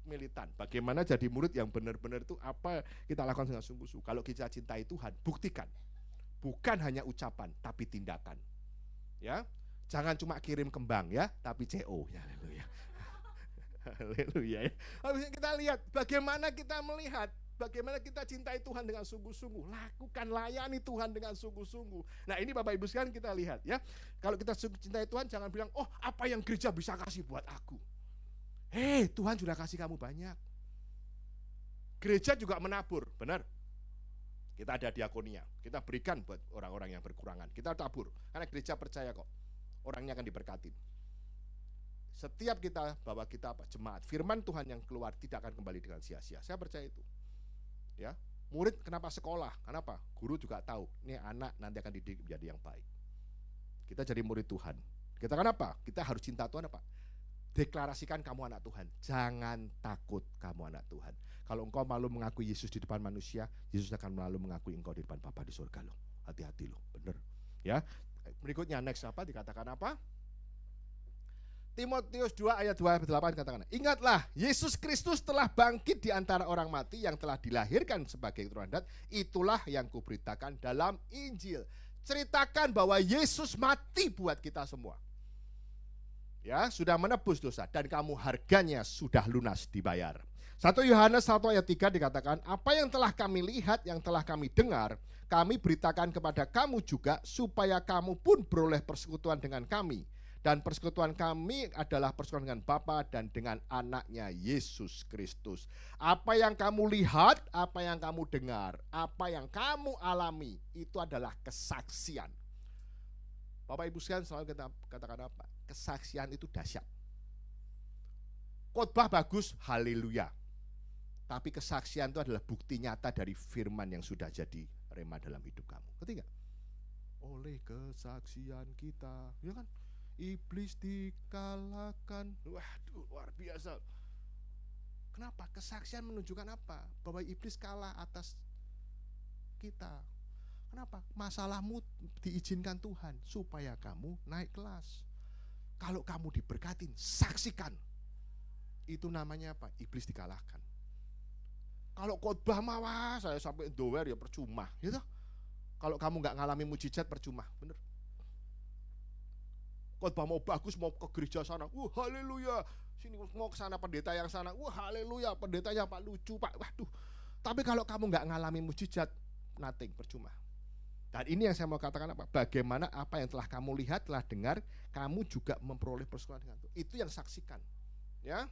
D: militan? Bagaimana jadi murid yang benar-benar itu apa kita lakukan dengan sungguh-sungguh? Kalau kita cintai Tuhan, buktikan. Bukan hanya ucapan, tapi tindakan. Ya, jangan cuma kirim kembang ya, tapi CO. Ya, haleluya. Haleluya. Habis kita lihat bagaimana kita melihat, bagaimana kita cintai Tuhan dengan sungguh-sungguh. Lakukan, layani Tuhan dengan sungguh-sungguh. Nah ini Bapak Ibu sekalian kita lihat ya. Kalau kita cintai Tuhan jangan bilang, oh apa yang gereja bisa kasih buat aku. Tuhan sudah kasih kamu banyak. Gereja juga menabur, benar. Kita ada diakonia, kita berikan buat orang-orang yang berkurangan. Kita tabur, karena gereja percaya kok. Orangnya akan diberkati. Setiap kita bawa kita apa? Jemaat. Firman Tuhan yang keluar tidak akan kembali dengan sia-sia. Saya percaya itu. Ya, murid kenapa sekolah? Kenapa? Guru juga tahu, ini anak nanti akan dididik menjadi yang baik. Kita jadi murid Tuhan. Kita kan apa? Kita harus cinta Tuhan apa? Deklarasikan kamu anak Tuhan. Jangan takut kamu anak Tuhan. Kalau engkau malu mengakui Yesus di depan manusia, Yesus akan malu mengakui engkau di depan Bapa di surga loh. Hati-hati loh, bener. Ya. Berikutnya next apa? Dikatakan apa? Timotius 2 ayat 28 katakan, ingatlah Yesus Kristus telah bangkit di antara orang mati yang telah dilahirkan sebagai keturunan Dat. Itulah yang kuberitakan dalam Injil. Ceritakan bahwa Yesus mati buat kita semua. Ya, sudah menebus dosa dan kamu harganya sudah lunas dibayar. 1 Yohanes 1 ayat 3 dikatakan, apa yang telah kami lihat, yang telah kami dengar, kami beritakan kepada kamu juga supaya kamu pun beroleh persekutuan dengan kami. Dan persekutuan kami adalah persekutuan dengan Bapa dan dengan anaknya Yesus Kristus. Apa yang kamu lihat, apa yang kamu dengar, apa yang kamu alami, itu adalah kesaksian. Bapak Ibu sekalian selalu kita katakan apa? Kesaksian itu dahsyat. Khotbah bagus, haleluya. Tapi kesaksian itu adalah bukti nyata dari firman yang sudah jadi rema dalam hidup kamu. Ketiga, oleh kesaksian kita, ya kan? Iblis dikalahkan. Waduh, luar biasa. Kenapa? Kesaksian menunjukkan apa? Bahwa iblis kalah atas kita. Kenapa? Masalahmu diizinkan Tuhan supaya kamu naik kelas. Kalau kamu diberkatin, saksikan. Itu namanya apa? Iblis dikalahkan. Kalau khotbah mah saya sampai doer ya percuma, gitu. Kalau kamu nggak ngalami mujizat percuma, bener. Khotbah mau bagus, mau ke gereja sana, haleluya. Sini mau ke sana pendeta yang sana, haleluya. Pendetanya Pak lucu, Pak. Waduh. Tapi kalau kamu nggak ngalami mujizat, nothing, percuma. Dan ini yang saya mau katakan apa? Bagaimana apa yang telah kamu lihat, telah dengar, kamu juga memperoleh persekutuan dengan Tuhan. Itu yang saksikan, ya.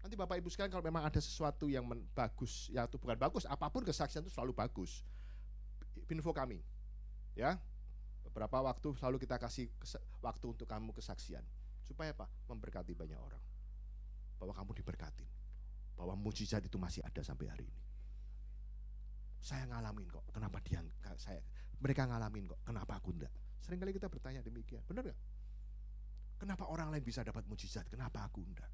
D: Nanti Bapak Ibu sekalian kalau memang ada sesuatu yang bagus, ya itu bukan bagus, apapun kesaksian itu selalu bagus. Info kami, ya. Beberapa waktu selalu kita kasih waktu untuk kamu kesaksian. Supaya apa? Memberkati banyak orang. Bahwa kamu diberkatin. Bahwa mujizat itu masih ada sampai hari ini. Saya ngalamin kok, kenapa mereka ngalamin kok, kenapa aku enggak? Seringkali kita bertanya demikian, benar gak? Kenapa orang lain bisa dapat mujizat, kenapa aku enggak?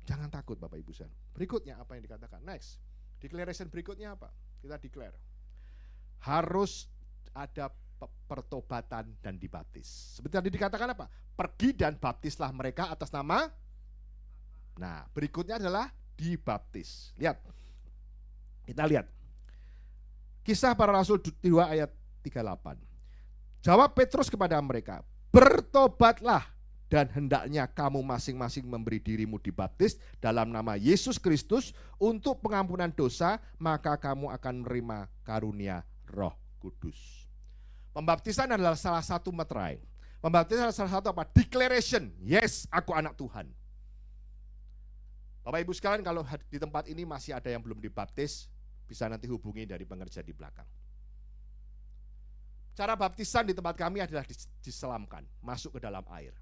D: Jangan takut Bapak Ibu sekalian. Berikutnya apa yang dikatakan? Next, declaration berikutnya apa? Kita declare harus ada pertobatan dan dibaptis. Seperti tadi dikatakan apa? Pergi dan baptislah mereka atas nama. Nah, berikutnya adalah dibaptis. Lihat. Kita lihat. Kisah para Rasul 2 ayat 38. Jawab Petrus kepada mereka, bertobatlah dan hendaknya kamu masing-masing memberi dirimu dibaptis dalam nama Yesus Kristus untuk pengampunan dosa, maka kamu akan menerima karunia Roh Kudus. Pembaptisan adalah salah satu meterai. Pembaptisan adalah salah satu apa? Declaration. Yes, aku anak Tuhan. Bapak Ibu sekalian, kalau di tempat ini masih ada yang belum dibaptis, bisa nanti hubungi dari pengerja di belakang. Cara baptisan di tempat kami adalah diselamkan, masuk ke dalam air.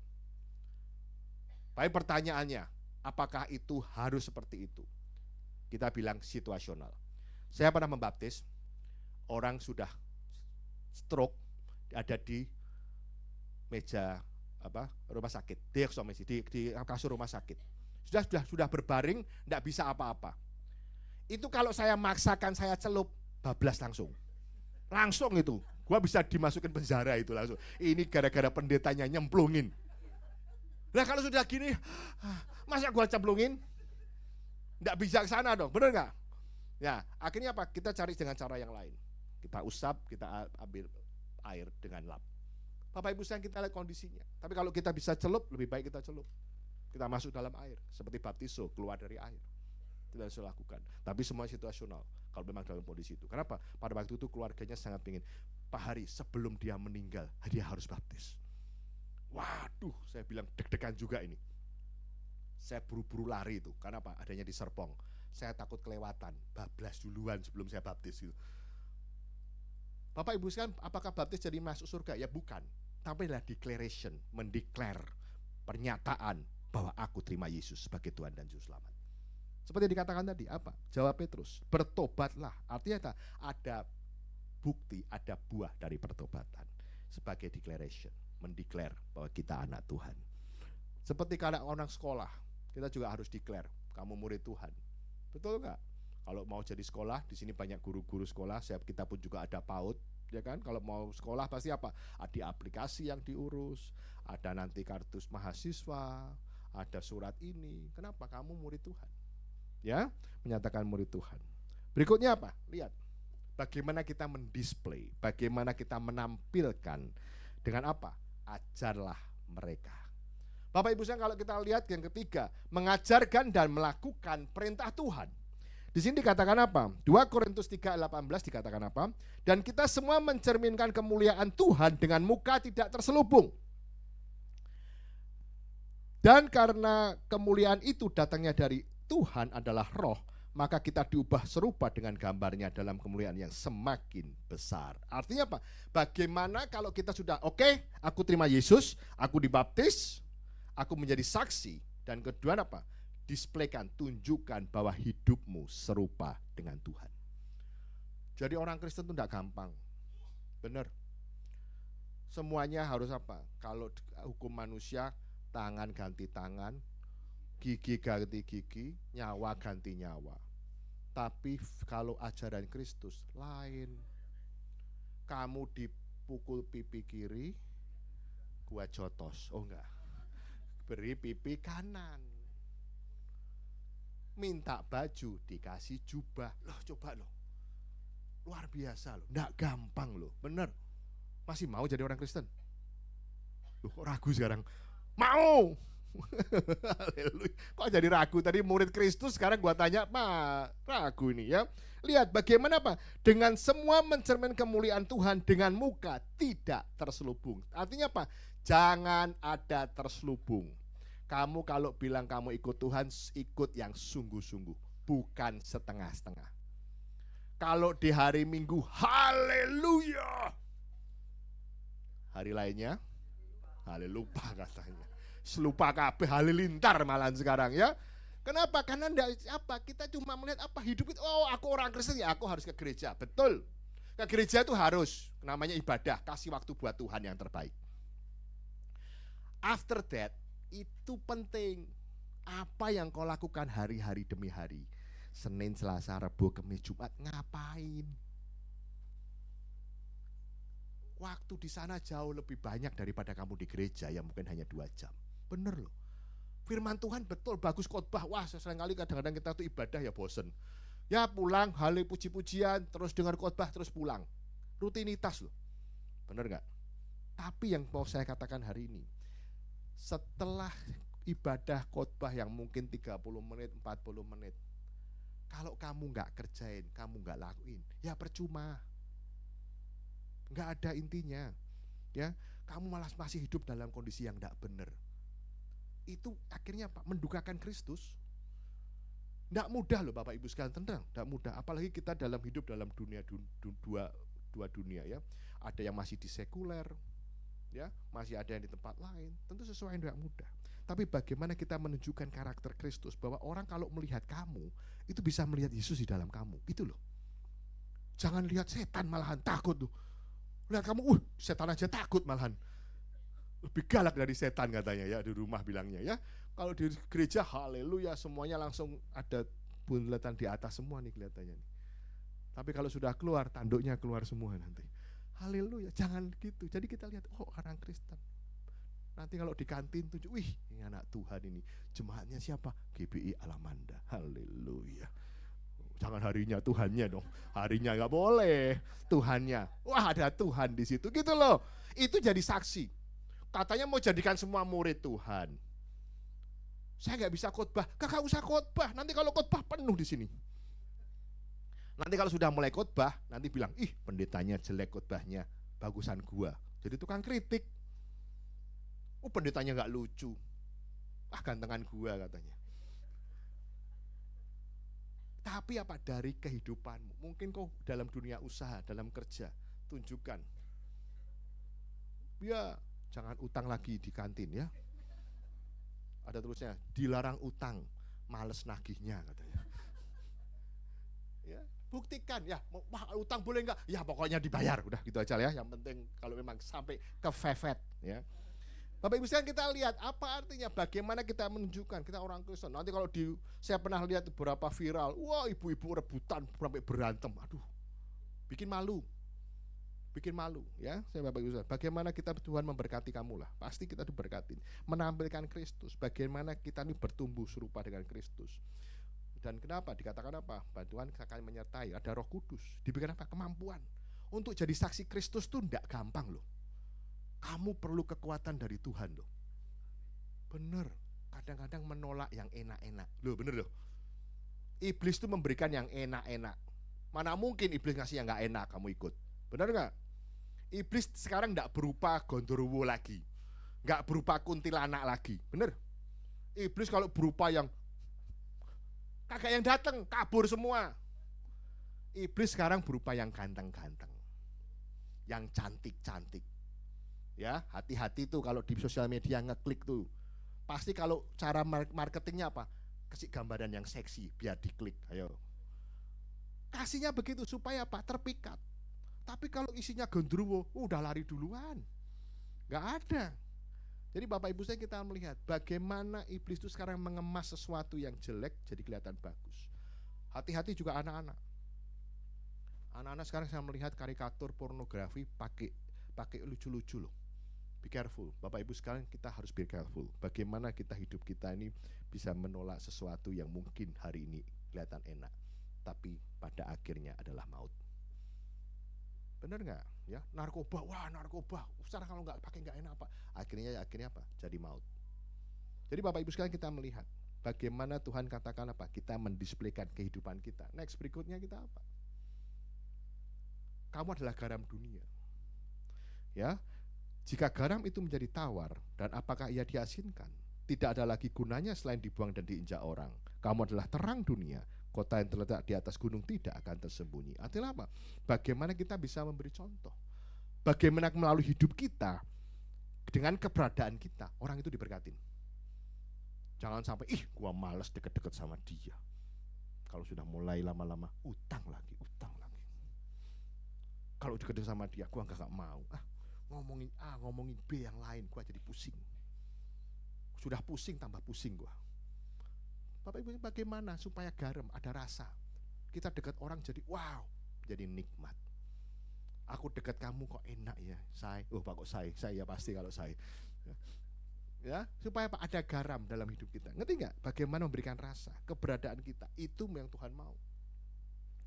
D: Tapi pertanyaannya, apakah itu harus seperti itu? Kita bilang situasional. Saya pernah membaptis, orang sudah stroke, ada di meja rumah sakit, di kasur rumah sakit. Sudah berbaring, tidak bisa apa-apa. Itu kalau saya maksakan saya celup, bablas langsung itu. Gua bisa dimasukin penjara itu langsung. Ini gara-gara pendetanya nyemplungin. Nah kalau sudah gini, masa gua cemplungin? Tidak bisa ke sana dong, bener nggak? Ya, akhirnya apa? Kita cari dengan cara yang lain. Kita usap, kita ambil air dengan lap. Bapak Ibu sayang, kita lihat kondisinya. Tapi kalau kita bisa celup, lebih baik kita celup. Kita masuk dalam air, seperti baptiso, keluar dari air. Itu yang saya lakukan. Tapi semua situasional, kalau memang dalam kondisi itu. Kenapa? Pada waktu itu keluarganya sangat ingin, Pak Hari sebelum dia meninggal, dia harus baptis. Waduh, saya bilang deg-degan juga ini. Saya buru-buru lari itu, karena apa? Adanya di Serpong. Saya takut kelewatan, bablas duluan sebelum saya baptis gitu. Bapak Ibu sekalian, apakah baptis jadi masuk surga? Ya bukan. Tapi adalah declaration, mendeklar pernyataan bahwa aku terima Yesus sebagai Tuhan dan Juru Selamat. Seperti dikatakan tadi, apa? Jawab Petrus, bertobatlah. Artinya ada bukti, ada buah dari pertobatan. Sebagai declaration, mendeklar bahwa kita anak Tuhan. Seperti kalau orang sekolah, kita juga harus declare, kamu murid Tuhan. Betul enggak? Kalau mau jadi sekolah, di sini banyak guru-guru sekolah, kita pun juga ada PAUD, Ya kan, kalau mau sekolah pasti apa? Ada aplikasi yang diurus, ada nanti kartu mahasiswa, ada surat ini. Kenapa? Kamu murid Tuhan. Ya, menyatakan murid Tuhan. Berikutnya apa? Lihat. Bagaimana kita mendisplay, bagaimana kita menampilkan dengan apa? Ajarlah mereka. Bapak Ibu sayang, kalau kita lihat yang ketiga, mengajarkan dan melakukan perintah Tuhan. Di sini dikatakan apa? 2 Korintus 3:18 dikatakan apa? Dan kita semua mencerminkan kemuliaan Tuhan dengan muka tidak terselubung. Dan karena kemuliaan itu datangnya dari Tuhan adalah roh, maka kita diubah serupa dengan gambarnya dalam kemuliaan yang semakin besar. Artinya apa? Bagaimana kalau kita sudah oke, aku terima Yesus, aku dibaptis, aku menjadi saksi, dan kedua apa? Displaykan, tunjukkan bahwa hidupmu serupa dengan Tuhan. Jadi orang Kristen itu tidak gampang. Benar. Semuanya harus apa? Kalau hukum manusia, tangan ganti tangan, gigi ganti gigi, nyawa ganti nyawa. Tapi kalau ajaran Kristus lain. Kamu dipukul pipi kiri, gua jotos. Oh enggak. Beri pipi kanan. Minta baju, dikasih jubah. Loh coba loh. Luar biasa loh. Enggak gampang loh. Bener. Masih mau jadi orang Kristen? Loh kok ragu sekarang? Mau. Haleluya. Kok jadi ragu? Tadi murid Kristus, sekarang gua tanya, ragu ini ya. Lihat bagaimana apa? Dengan semua mencermin kemuliaan Tuhan dengan muka tidak terselubung. Artinya apa? Jangan ada terselubung. Kamu kalau bilang kamu ikut Tuhan, ikut yang sungguh-sungguh, bukan setengah-setengah. Kalau di hari Minggu, haleluya. Hari lainnya, haleluya katanya. Selupa kabeh, halilintar malahan sekarang ya. Kenapa? Karena kita cuma melihat apa hidup itu. Oh, aku orang Kristen ya, aku harus ke gereja. Betul. Ke gereja itu harus, namanya ibadah, kasih waktu buat Tuhan yang terbaik. After that, itu penting. Apa yang kau lakukan hari-hari demi hari. Senin, Selasa, Rabu, Kamis, Jumat, ngapain? Waktu di sana jauh lebih banyak daripada kamu di gereja yang mungkin hanya 2 jam. Bener loh. Firman Tuhan betul, bagus khotbah. Wah, seringkali kadang-kadang kita tuh ibadah ya bosen. Ya pulang, hale puji-pujian, terus dengar khotbah, terus pulang. Rutinitas loh. Bener gak? Tapi yang mau saya katakan hari ini, setelah ibadah khotbah yang mungkin 30 menit, 40 menit, kalau kamu gak kerjain, kamu gak lakuin, ya percuma. Gak ada intinya. Ya, kamu malah masih hidup dalam kondisi yang gak benar. Itu akhirnya apa? Mendukakan Kristus. Tidak mudah loh Bapak Ibu sekalian, tenang, tidak mudah. Apalagi kita dalam hidup dalam dunia dua dunia ya. Ada yang masih di sekuler, ya, masih ada yang di tempat lain. Tentu sesuatu yang tidak mudah. Tapi bagaimana kita menunjukkan karakter Kristus bahwa orang kalau melihat kamu itu bisa melihat Yesus di dalam kamu. Itu loh. Jangan lihat setan malahan takut tuh. Lihat kamu, setan aja takut malahan. Lebih galak dari setan katanya ya, di rumah bilangnya ya. Kalau di gereja haleluya, semuanya langsung ada bulatan di atas semua nih kelihatannya nih. Tapi kalau sudah keluar, tanduknya keluar semua nanti. Haleluya, jangan gitu. Jadi kita lihat, oh orang Kristen. Nanti kalau di kantin tuh, wih ini anak Tuhan ini. Jemaatnya siapa? GBI Alamanda. Haleluya. Jangan harinya Tuhannya dong. Harinya nggak boleh. Tuhannya. Wah ada Tuhan di situ gitu loh. Itu jadi saksi. Katanya mau jadikan semua murid Tuhan. Saya nggak bisa khotbah. Kakak usah khotbah. Nanti kalau khotbah penuh di sini. Nanti kalau sudah mulai khotbah, nanti bilang, ih pendetanya jelek khotbahnya, bagusan gua. Jadi tukang kritik. Oh pendetanya nggak lucu. Ah gantengan gua katanya. Tapi apa dari kehidupanmu? Mungkin kau dalam dunia usaha, dalam kerja, tunjukkan. Ya, jangan utang lagi di kantin ya. Ada terusnya, dilarang utang, males nagihnya katanya. Ya, buktikan ya, wah utang boleh enggak? Ya pokoknya dibayar, udah gitu aja ya. Yang penting kalau memang sampai ke fefet ya. Bapak Ibu sekalian kita lihat apa artinya, bagaimana kita menunjukkan kita orang Kristen. Nanti kalau saya pernah lihat beberapa viral, wah ibu-ibu rebutan sampai berantem, aduh, bikin malu bikin malu ya, saya Bapak Ibu saudara. Bagaimana kita Tuhan memberkati kamu lah, pasti kita diberkati. Menampilkan Kristus, bagaimana kita ini bertumbuh serupa dengan Kristus. Dan kenapa dikatakan apa? Tuhan akan menyertai, ada Roh Kudus. Diberikan apa? Kemampuan. Untuk jadi saksi Kristus tuh enggak gampang loh. Kamu perlu kekuatan dari Tuhan loh. Bener, kadang-kadang menolak yang enak-enak. Loh bener loh. Iblis tuh memberikan yang enak-enak. Mana mungkin iblis ngasih yang enggak enak kamu ikut. Bener enggak? Iblis sekarang enggak berupa Gondorowo lagi. Enggak berupa kuntilanak lagi. Bener? Iblis kalau berupa yang kagak yang datang, kabur semua. Iblis sekarang berupa yang ganteng-ganteng, yang cantik-cantik. Ya, hati-hati tuh kalau di sosial media ngeklik tuh. Pasti kalau cara marketingnya apa? Kasih gambaran yang seksi biar diklik. Ayo. Kasihnya begitu supaya apa? Terpikat. Tapi kalau isinya gondrowo, udah lari duluan. Gak ada. Jadi Bapak Ibu saya kita melihat bagaimana iblis itu sekarang mengemas sesuatu yang jelek jadi kelihatan bagus. Hati-hati juga anak-anak. Anak-anak sekarang saya melihat karikatur pornografi pakai lucu-lucu loh. Be careful. Bapak Ibu sekalian kita harus be careful. Bagaimana hidup kita ini bisa menolak sesuatu yang mungkin hari ini kelihatan enak, tapi pada akhirnya adalah maut. Benar nggak? Ya, narkoba, wah narkoba. Sekarang kalau nggak pakai nggak enak apa? Akhirnya apa? Jadi maut. Jadi Bapak Ibu sekalian kita melihat bagaimana Tuhan katakan apa? Kita mendisplaykan kehidupan kita. Next berikutnya kita apa? Kamu adalah garam dunia. Ya, jika garam itu menjadi tawar dan apakah ia diasinkan? Tidak ada lagi gunanya selain dibuang dan diinjak orang. Kamu adalah terang dunia. Kota yang terletak di atas gunung tidak akan tersembunyi. Artinya apa? Bagaimana kita bisa memberi contoh? Bagaimana melalui hidup kita dengan keberadaan kita orang itu diberkatin. Jangan sampai gua malas deket-deket sama dia. Kalau sudah mulai lama-lama utang lagi. Kalau deket-deket sama dia gua gak mau. Ngomongin A, ngomongin B yang lain gua jadi pusing. Sudah pusing tambah pusing gua. Bapak Ibu bagaimana supaya garam ada rasa? Kita dekat orang jadi wow, jadi nikmat. Aku dekat kamu kok enak ya, say. Pak kok say ya pasti kalau say. Ya, supaya apa? Ada garam dalam hidup kita. Ngerti nggak? Bagaimana memberikan rasa keberadaan kita itu yang Tuhan mau.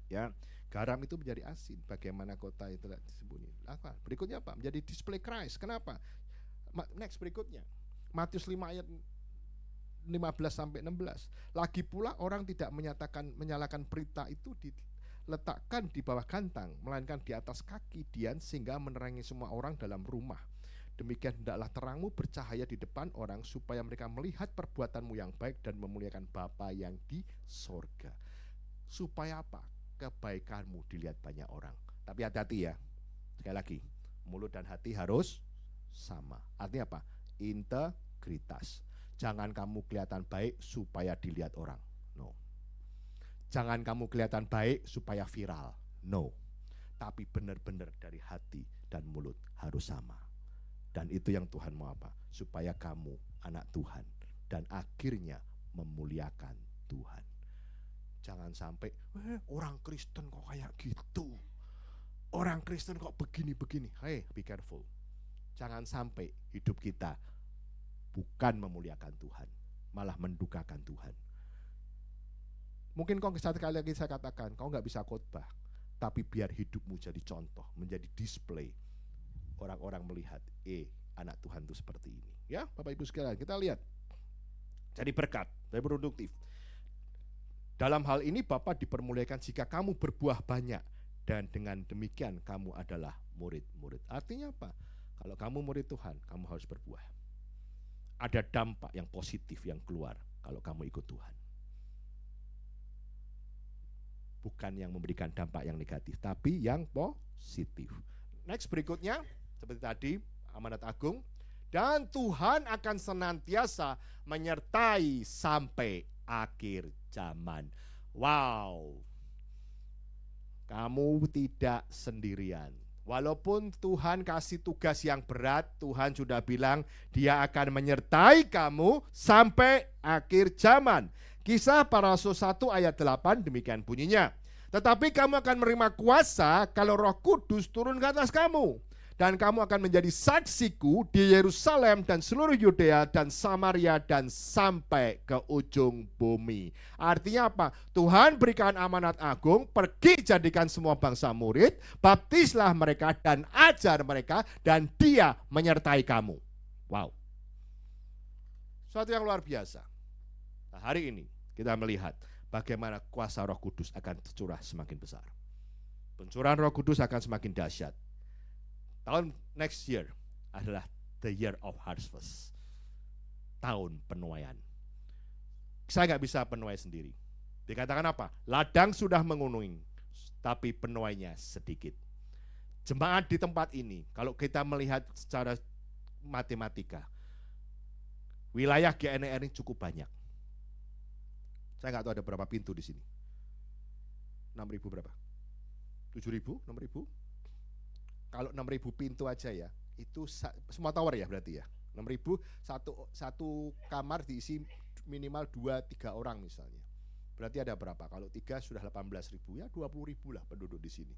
D: Ya, garam itu menjadi asin. Bagaimana kota itu disembunyi? Apa? Berikutnya apa? Menjadi display Christ. Kenapa? Next berikutnya. Matius 5 ayat 15-16. Lagi pula orang tidak menyalakan perita itu diletakkan di bawah gantang, melainkan di atas kaki dian sehingga menerangi semua orang dalam rumah. Demikian hendaklah terangmu bercahaya di depan orang supaya mereka melihat perbuatanmu yang baik dan memuliakan Bapa yang di sorga. Supaya apa? Kebaikanmu dilihat banyak orang. Tapi hati-hati ya. Sekali lagi, mulut dan hati harus sama. Artinya apa? Integritas. Jangan kamu kelihatan baik supaya dilihat orang. No. Jangan kamu kelihatan baik supaya viral. No. Tapi benar-benar dari hati dan mulut harus sama. Dan itu yang Tuhan mau apa? Supaya kamu anak Tuhan dan akhirnya memuliakan Tuhan. Jangan sampai orang Kristen kok kayak gitu. Orang Kristen kok begini-begini. Hey, be careful. Jangan sampai hidup kita bukan memuliakan Tuhan, malah mendukakan Tuhan. Mungkin kau sekali lagi saya katakan, kau nggak bisa khotbah, tapi biar hidupmu jadi contoh, menjadi display. Orang-orang melihat, anak Tuhan itu seperti ini. Ya, Bapak Ibu sekalian, kita lihat. Jadi berkat, jadi produktif. Dalam hal ini Bapa dipermuliakan jika kamu berbuah banyak, dan dengan demikian kamu adalah murid-murid. Artinya apa? Kalau kamu murid Tuhan, kamu harus berbuah. Ada dampak yang positif yang keluar kalau kamu ikut Tuhan. Bukan yang memberikan dampak yang negatif, tapi yang positif. Next berikutnya, seperti tadi, amanat agung. Dan Tuhan akan senantiasa menyertai sampai akhir zaman. Wow. Kamu tidak sendirian. Walaupun Tuhan kasih tugas yang berat, Tuhan sudah bilang Dia akan menyertai kamu sampai akhir zaman. Kisah Para Rasul 1 ayat 8 demikian bunyinya. Tetapi kamu akan menerima kuasa kalau Roh Kudus turun ke atas kamu. Dan kamu akan menjadi saksiku di Yerusalem dan seluruh Yudea dan Samaria dan sampai ke ujung bumi. Artinya apa? Tuhan berikan amanat agung, pergi jadikan semua bangsa murid, baptislah mereka dan ajar mereka, dan Dia menyertai kamu. Wow. Suatu yang luar biasa. Nah, hari ini kita melihat bagaimana kuasa Roh Kudus akan tercurah semakin besar. Pencurahan Roh Kudus akan semakin dahsyat. Tahun next year adalah the year of harvest. Tahun penuaian. Saya nggak bisa penuai sendiri. Dikatakan apa? Ladang sudah mengunung, tapi penuainya sedikit. Jemaat di tempat ini, kalau kita melihat secara matematika, wilayah GNR ini cukup banyak. Saya nggak tahu ada berapa pintu di sini. 6.000 berapa? 7.000? 6.000? Kalau 6.000 pintu aja ya, itu semua tower ya berarti ya. 6.000 satu kamar diisi minimal 2-3 orang misalnya. Berarti ada berapa? Kalau 3 sudah 18.000 ya, 20.000 lah penduduk di sini.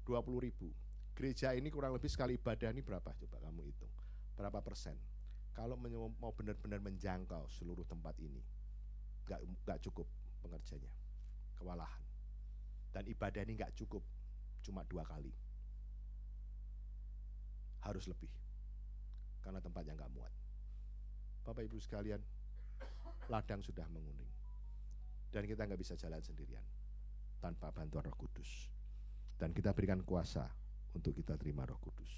D: 20.000. Gereja ini kurang lebih sekali ibadah ini berapa? Coba kamu hitung. Berapa persen? Kalau mau benar-benar menjangkau seluruh tempat ini, nggak cukup pengerjanya, kewalahan. Dan ibadah ini nggak cukup, cuma 2 kali. Harus lebih, karena tempatnya nggak muat. Bapak Ibu sekalian, ladang sudah menguning, dan kita nggak bisa jalan sendirian tanpa bantuan Roh Kudus. Dan kita berikan kuasa untuk kita terima Roh Kudus,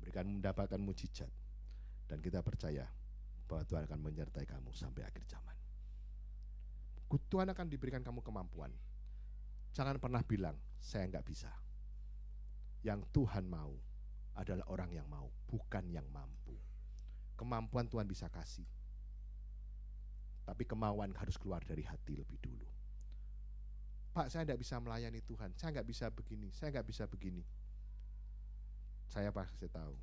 D: mendapatkan mujizat, dan kita percaya bahwa Tuhan akan menyertai kamu sampai akhir zaman. Tuhan akan diberikan kamu kemampuan. Jangan pernah bilang, saya nggak bisa. Yang Tuhan mau adalah orang yang mau, bukan yang mampu. Kemampuan Tuhan bisa kasih, tapi kemauan harus keluar dari hati lebih dulu. Pak, saya tidak bisa melayani Tuhan, saya nggak bisa begini, saya nggak bisa begini. Saya pasti tahu,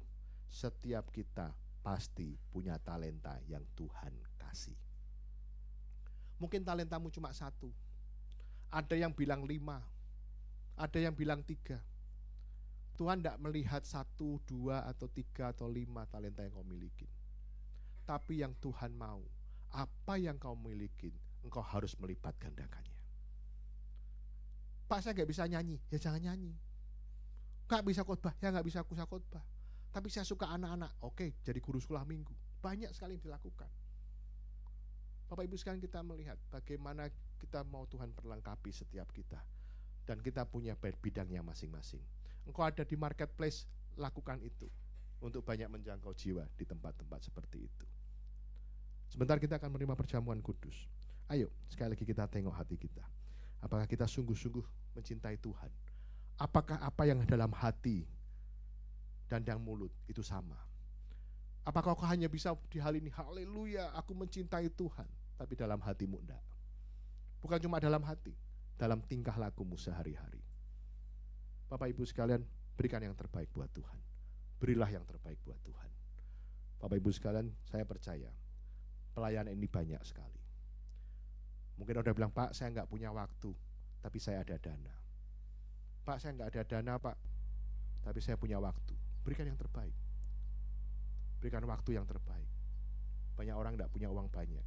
D: setiap kita pasti punya talenta yang Tuhan kasih. Mungkin talentamu cuma 1, ada yang bilang 5, ada yang bilang 3. Tuhan tidak melihat 1, 2, atau 3, atau 5 talenta yang kau miliki. Tapi yang Tuhan mau, apa yang kau miliki, engkau harus melipat gandakannya. Pak, saya nggak bisa nyanyi, ya jangan nyanyi. Nggak bisa khotbah, ya nggak bisa khotbah. Tapi saya suka anak-anak, oke, jadi guru sekolah minggu. Banyak sekali yang dilakukan. Bapak Ibu sekalian, kita melihat bagaimana kita mau Tuhan perlengkapi setiap kita. Dan kita punya bidangnya masing-masing. Engkau ada di marketplace, lakukan itu untuk banyak menjangkau jiwa di tempat-tempat seperti itu. Sebentar kita akan menerima perjamuan kudus. Ayo, sekali lagi kita tengok hati kita. Apakah kita sungguh-sungguh mencintai Tuhan? Apakah apa yang dalam hati dan yang mulut itu sama? Apakah kau hanya bisa di hal ini, haleluya, aku mencintai Tuhan, tapi dalam hatimu enggak? Bukan cuma dalam hati, dalam tingkah lakumu sehari-hari. Bapak Ibu sekalian, berikan yang terbaik buat Tuhan. Berilah yang terbaik buat Tuhan. Bapak Ibu sekalian, saya percaya pelayanan ini banyak sekali. Mungkin udah bilang, Pak, saya nggak punya waktu, tapi saya ada dana. Pak, saya nggak ada dana, Pak, tapi saya punya waktu. Berikan yang terbaik. Berikan waktu yang terbaik. Banyak orang nggak punya uang banyak.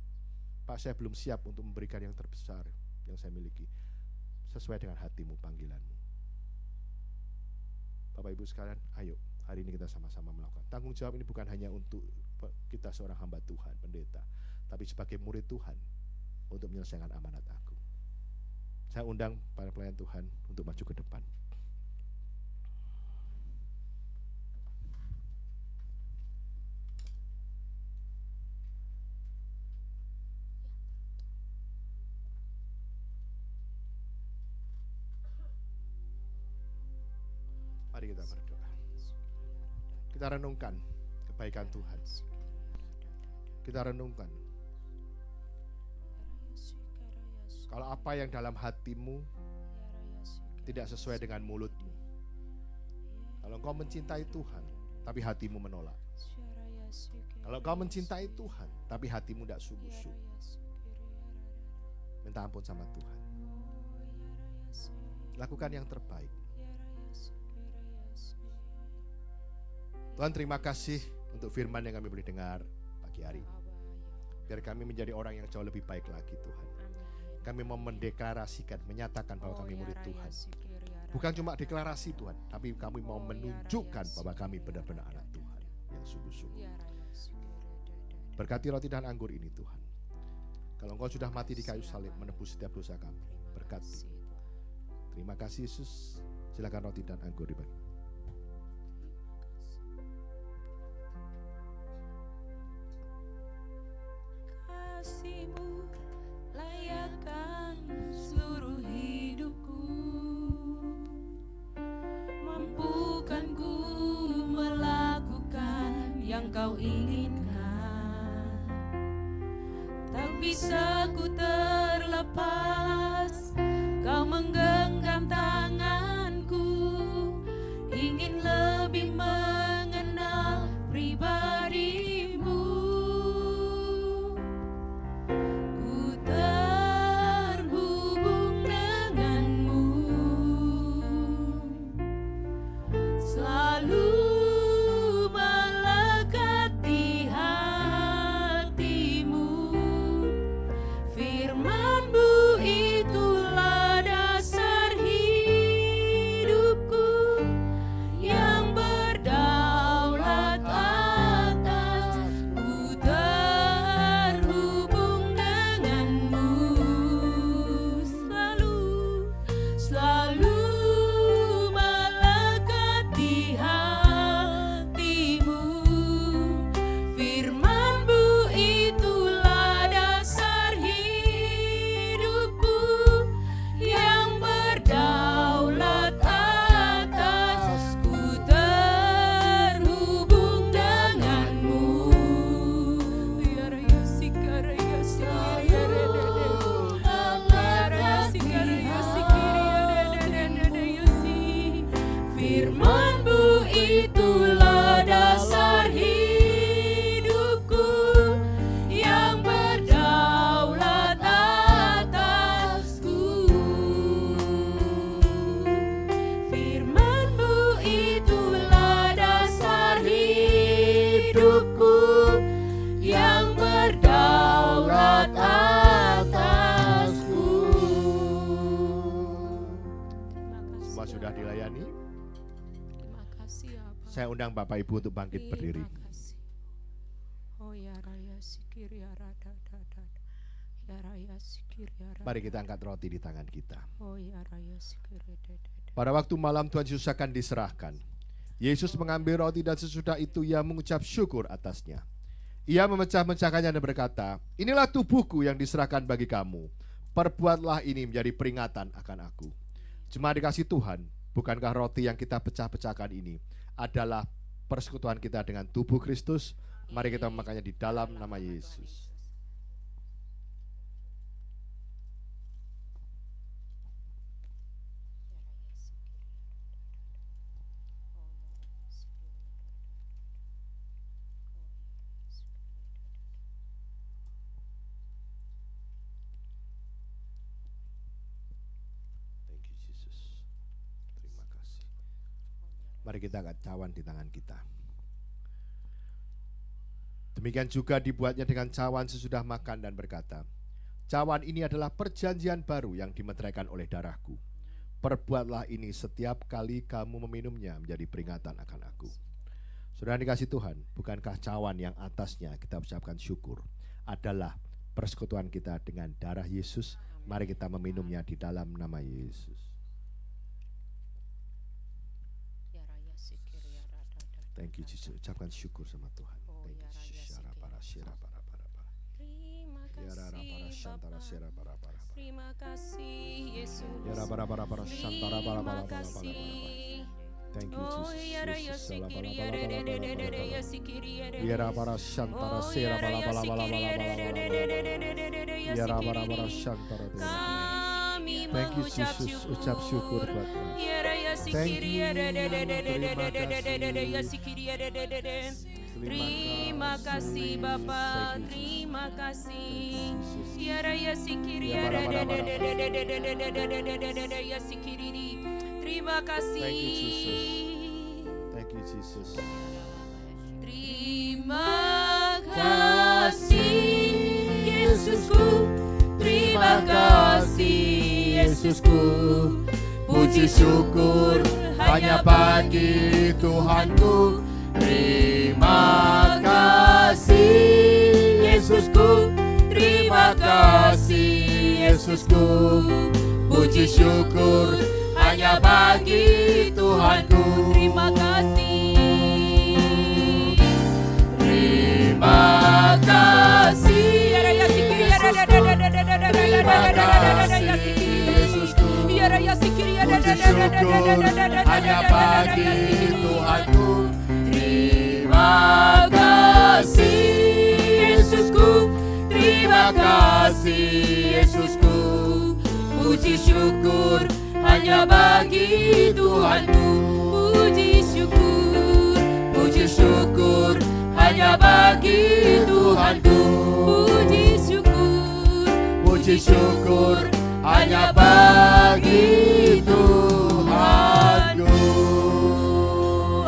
D: Pak, saya belum siap untuk memberikan yang terbesar yang saya miliki. Sesuai dengan hatimu, panggilanmu. Bapak Ibu sekalian, ayo hari ini kita sama-sama melakukan. Tanggung jawab ini bukan hanya untuk kita seorang hamba Tuhan, pendeta, tapi sebagai murid Tuhan untuk menyelesaikan amanat agung. Saya undang para pelayan Tuhan untuk maju ke depan. Mari kita berdoa. Kita renungkan kebaikan Tuhan. Kita renungkan kalau apa yang dalam hatimu tidak sesuai dengan mulutmu. Kalau engkau mencintai Tuhan, tapi hatimu menolak. Kalau engkau mencintai Tuhan, tapi hatimu tidak sungguh-sungguh. Minta ampun sama Tuhan. Lakukan yang terbaik. Tuhan, terima kasih untuk firman yang kami boleh dengar pagi hari ini. Biar kami menjadi orang yang jauh lebih baik lagi, Tuhan. Kami mau mendeklarasikan, menyatakan bahwa kami murid Tuhan. Bukan cuma deklarasi, Tuhan, tapi kami mau menunjukkan bahwa kami benar-benar anak Tuhan yang sungguh-sungguh. Berkati roti dan anggur ini, Tuhan. Kalau Engkau sudah mati di kayu salib menebus setiap dosa kami, berkati. Terima kasih Yesus. Silakan roti dan anggur dibagi.
C: Kasih-Mu layakkan seluruh hidupku, mampukan ku melakukan yang Kau inginkan. Tak bisa ku terlepas, Kau menggenggam tanganku, ingin lebih mengenal pribadi-Mu. Ku terhubung denganmu, selalu melekati hatimu. Firman-Mu itulah dasar hidupku, yang berdaulat atas. Ku terhubung denganmu, selalu melekati hatimu. Firman-Mu itulah dasar hidupku, yang berdaulat atas. Ku terhubung denganmu. Firman-Mu itulah dasar hidupku, yang berdaulat atasku. Firman-Mu itulah dasar hidupku, yang berdaulat atasku.
D: Semua sudah dilayani.
C: Terima kasih ya Bapa.
D: Saya undang Bapak Ibu untuk bangkit berdiri.
C: Terima kasih. Oh ya raya sikir ya rada dada. Ya raya sikir ya rada.
D: Mari kita angkat roti di tangan kita.
C: Oh ya raya sikir dada.
D: Pada waktu malam Tuhan Yesus akan diserahkan. Yesus mengambil roti dan sesudah itu ia mengucap syukur atasnya. Ia memecah-mecahkannya dan berkata, inilah tubuhku yang diserahkan bagi kamu. Perbuatlah ini menjadi peringatan akan aku. Jemaat dikasih Tuhan, bukankah roti yang kita pecah-pecahkan ini adalah persekutuan kita dengan tubuh Kristus? Mari kita memakannya di dalam nama Yesus. Thank you Jesus. Terima kasih. Mari kita angkat cawan di tangan kita. Demikian juga dibuatnya dengan cawan sesudah makan dan berkata, cawan ini adalah perjanjian baru yang dimeteraikan oleh darahku. Perbuatlah ini setiap kali kamu meminumnya menjadi peringatan akan aku. Saudara dikasih Tuhan, bukankah cawan yang atasnya kita ucapkan syukur adalah persekutuan kita dengan darah Yesus? Mari kita meminumnya di dalam nama Yesus.
C: Ya raya sikir ya rada dada.
D: Thank you Jesus, ucapkan syukur sama Tuhan. Thank you Jesus. Syara para syara para para para.
C: Terima
D: Ya rara para
C: kasih
D: syantara
C: Bapa.
D: syara para para.
C: Terima kasih Yesus.
D: Ya rara para para syantara para para
C: Terima
D: para para.
C: kasih.
D: Thank you
C: Oh
D: Jesus.
C: ya raya
D: Yesus, sala
C: sikir
D: bala
C: ya
D: bala
C: rada
D: bala
C: dada
D: bala
C: dada
D: bala.
C: ya sikir ya rada.
D: Ya rara para syantara
C: Oh
D: syara
C: ya
D: bala
C: raya
D: bala bala
C: sikir
D: bala
C: ya
D: bala
C: rada
D: bala.
C: dada dada ya
D: Ya rara
C: sikir
D: para para
C: ini.
D: syantara.
C: Kami
D: Thank you
C: mengucap
D: Jesus, ucap syukur buat Tuhan.
C: Ya raya
D: Thank
C: sikir
D: you,
C: ya rada dada
D: terima
C: dada
D: kasih.
C: dada ya sikir ya rada dada. Terima kasih Bapa,
D: Thank you,
C: terima kasih.
D: Jesus.
C: Ya raya sikir ya rada dada dada dada dada dada dada ya sikir ini. Terima kasih.
D: Thank you, Jesus. Thank you, Jesus.
C: Terima kasih Yesusku, terima kasih Yesusku.
D: Puji syukur hanya bagi Tuhanku. Terima kasih Yesusku, terima kasih Yesusku. Puji syukur hanya bagi Tuhanku.
C: Terima kasih.
D: Terima kasih. Puji syukur hanya bagi Tuhanku. Terima kasih Yesusku, terima kasih Yesusku. Puji syukur hanya bagi Tuhanku. Puji syukur hanya bagi Tuhanku. Puji syukur hanya bagi Tuhanku.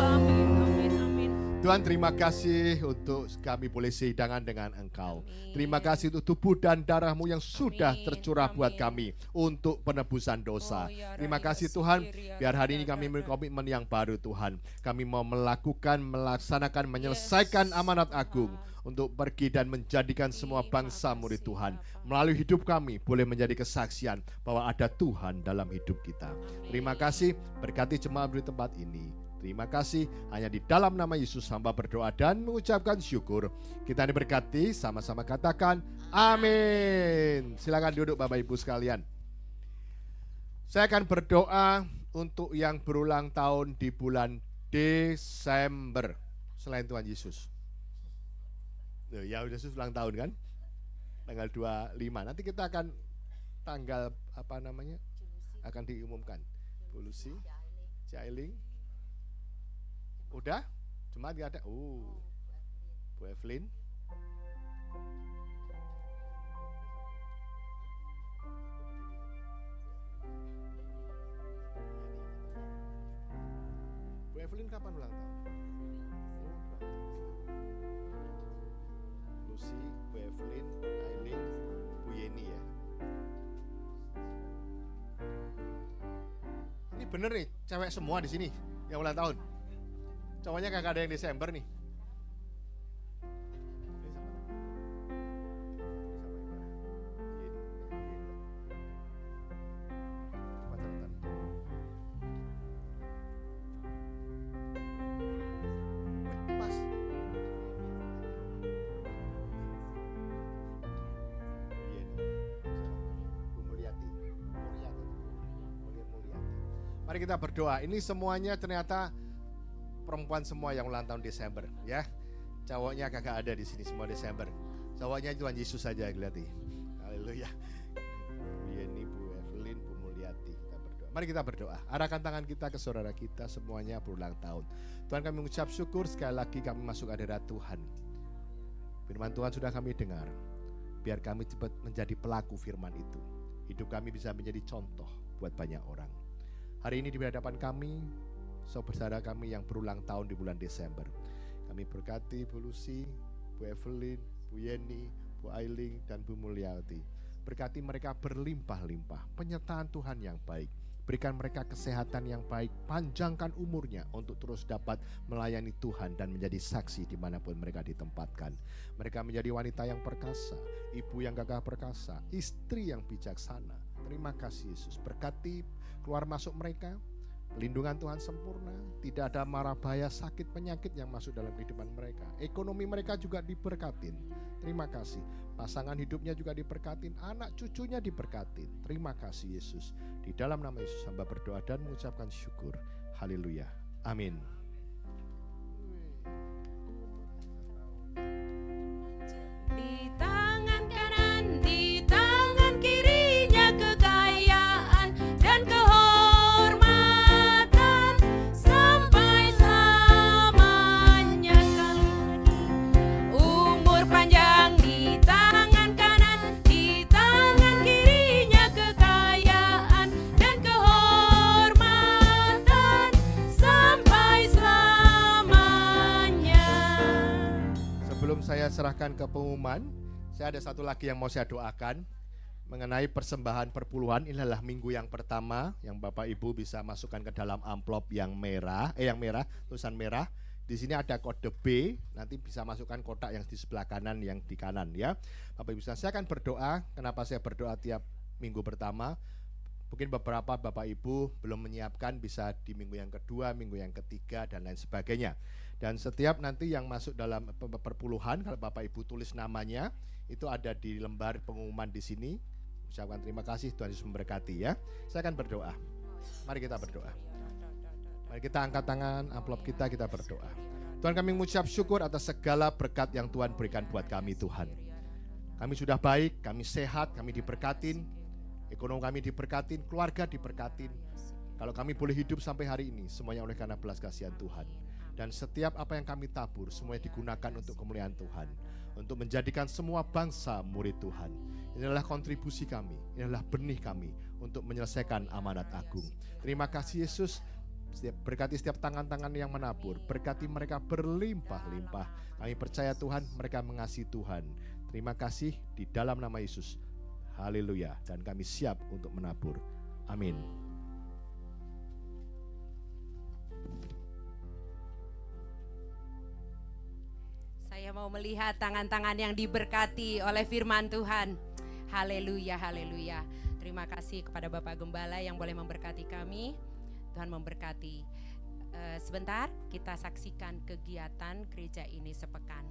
C: Amin, amin, amin.
D: Tuhan, terima kasih untuk kami boleh sehidangan dengan Engkau. Terima kasih untuk tubuh dan darah-Mu yang sudah
C: Amin,
D: tercurah buat
C: amin.
D: kami untuk penebusan dosa.
C: Oh, ya,
D: Terima
C: Raya
D: kasih Tuhan,
C: Sikiri,
D: biar hari ini
C: ya,
D: kami
C: ya,
D: memiliki
C: ya.
D: komitmen yang baru Tuhan. Kami mau melaksanakan, menyelesaikan
C: Yes,
D: amanat
C: Tuhan.
D: agung untuk pergi dan menjadikan semua
C: Terima
D: bangsa murid
C: kasih,
D: Tuhan.
C: Bapa.
D: Melalui hidup kami boleh menjadi kesaksian bahwa ada Tuhan dalam hidup kita. Terima kasih, berkati jemaat di tempat ini. Terima kasih, hanya di dalam nama Yesus hamba berdoa dan mengucapkan syukur. Kita diberkati, sama-sama katakan amin. Silakan duduk Bapak Ibu sekalian. Saya akan berdoa untuk yang berulang tahun di bulan Desember selain Tuhan Yesus. Ya Yesus ulang tahun kan? Tanggal 25. Nanti kita akan tanggal akan diumumkan. Bu Lucy, Cailing. Udah? Jemaat gak ada? Bu Evelyn. Bu Evelyn kapan ulang tahun? Lucy, Bu Evelyn, Aileen, Bu Yeni ya. Ini bener nih, cewek semua di sini yang ulang tahun. Cowoknya kagak ada yang Desember nih. Pas. Mari kita berdoa. Ini semuanya ternyata perempuan semua yang ulang tahun Desember, ya. Cowoknya kagak ada di sini semua Desember. Cowoknya Tuhan Yesus saja yang kelihatan. Haleluya. Bu Yeni, Bu Evelyn, Bu Mulyati, kita berdoa. Mari kita berdoa. Arahkan tangan kita ke saudara kita semuanya berulang tahun. Tuhan, kami mengucap syukur sekali lagi kami masuk hadirat Tuhan. Firman Tuhan sudah kami dengar. Biar kami cepat menjadi pelaku firman itu. Hidup kami bisa menjadi contoh buat banyak orang. Hari ini di hadapan kami, saudara kami yang berulang tahun di bulan Desember. Kami berkati Bu Lucy, Bu Evelyn, Bu Yeni, Bu Ailing, dan Bu Mulyati. Berkati mereka berlimpah-limpah, penyertaan Tuhan yang baik. Berikan mereka kesehatan yang baik, panjangkan umurnya untuk terus dapat melayani Tuhan dan menjadi saksi dimanapun mereka ditempatkan. Mereka menjadi wanita yang perkasa, ibu yang gagah perkasa, istri yang bijaksana. Terima kasih Yesus, berkati keluar masuk mereka. Lindungan Tuhan sempurna, tidak ada mara bahaya sakit penyakit yang masuk dalam kehidupan mereka. Ekonomi mereka juga diberkatin. Terima kasih. Pasangan hidupnya juga diberkatin, anak cucunya diberkatin. Terima kasih Yesus. Di dalam nama Yesus hamba berdoa dan mengucapkan syukur. Haleluya. Amin.
C: Di tangan kanan, di tangan kirinya kekayaan dan kehormatan sampai selamanya sekali lagi. Umur panjang di tangan kanan, di tangan kirinya kekayaan dan kehormatan
D: sebelum saya serahkan ke pengumuman, saya ada satu lagi yang mau saya doakan mengenai persembahan perpuluhan. Ini adalah minggu yang pertama yang Bapak Ibu bisa masukkan ke dalam amplop yang merah, tulisan merah. Di sini ada kode B, nanti bisa masukkan kotak yang di sebelah kanan, yang di kanan ya. Bapak Ibu, saya akan berdoa. Kenapa saya berdoa tiap minggu pertama? Mungkin beberapa Bapak Ibu belum menyiapkan, bisa di minggu yang kedua, minggu yang ketiga, dan lain sebagainya. Dan setiap nanti yang masuk dalam perpuluhan, kalau Bapak Ibu tulis namanya, itu ada di lembar pengumuman di sini. Ucapkan terima kasih, Tuhan Yesus memberkati ya. Saya akan berdoa. Mari kita berdoa. Mari kita angkat tangan, amplop kita berdoa. Tuhan, kami mengucap syukur atas segala berkat yang Tuhan berikan buat kami, Tuhan. Kami sudah baik, kami sehat, kami diberkatin. Ekonomi kami diberkatin, keluarga diberkatin. Kalau kami boleh hidup sampai hari ini, semuanya oleh karena belas kasihan Tuhan. Dan setiap apa yang kami tabur, semuanya digunakan untuk kemuliaan Tuhan, untuk menjadikan semua bangsa murid Tuhan. Ini adalah kontribusi kami, ini adalah benih kami untuk menyelesaikan amanat agung. Terima kasih Yesus. Berkati setiap tangan-tangan yang menabur, berkati mereka berlimpah-limpah. Kami percaya Tuhan, mereka mengasihi Tuhan. Terima kasih di dalam nama Yesus. Haleluya. Dan kami siap untuk menabur. Amin.
B: Saya mau melihat tangan-tangan yang diberkati oleh firman Tuhan. Haleluya, haleluya. Terima kasih kepada Bapak Gembala yang boleh memberkati kami. Tuhan memberkati. Sebentar kita saksikan kegiatan gereja ini sepekan.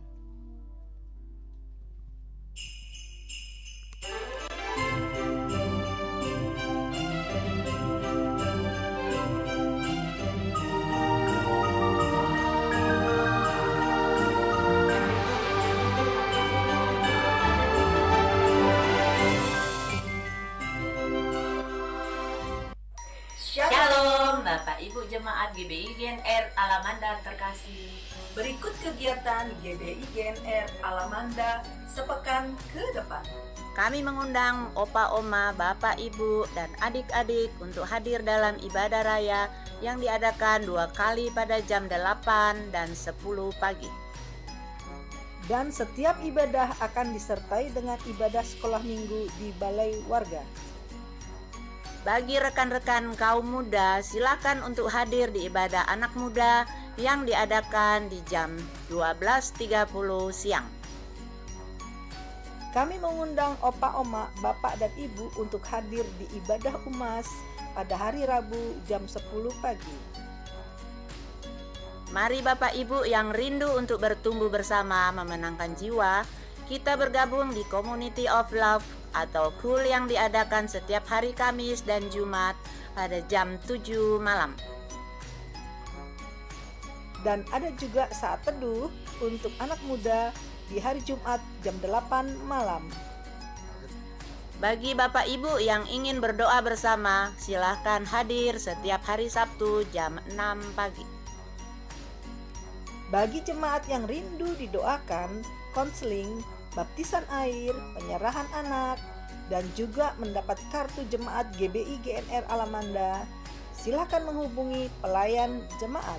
E: Shalom Bapak Ibu Jemaat GBI GNR Alamanda terkasih.
F: Berikut kegiatan GBI GNR Alamanda sepekan ke depan.
E: Kami mengundang Opa Oma, Bapak Ibu dan adik-adik untuk hadir dalam ibadah raya yang diadakan 2 kali pada jam 8 dan 10 pagi.
F: Dan setiap ibadah akan disertai dengan ibadah sekolah minggu di balai warga.
E: Bagi rekan-rekan kaum muda, silakan untuk hadir di ibadah anak muda yang diadakan di jam 12.30 siang.
F: Kami mengundang Opa Oma, Bapak dan Ibu untuk hadir di ibadah UMAS pada hari Rabu jam 10 pagi.
E: Mari Bapak Ibu yang rindu untuk bertumbuh bersama memenangkan jiwa, kita bergabung di Community of Love atau KUL yang diadakan setiap hari Kamis dan Jumat pada jam 7 malam.
F: Dan ada juga saat teduh untuk anak muda di hari Jumat jam 8 malam.
E: Bagi Bapak Ibu yang ingin berdoa bersama, silahkan hadir setiap hari Sabtu jam 6 pagi.
F: Bagi jemaat yang rindu didoakan, konseling, baptisan air, penyerahan anak, dan juga mendapat kartu jemaat GBI GNR Alamanda, silakan menghubungi pelayan jemaat.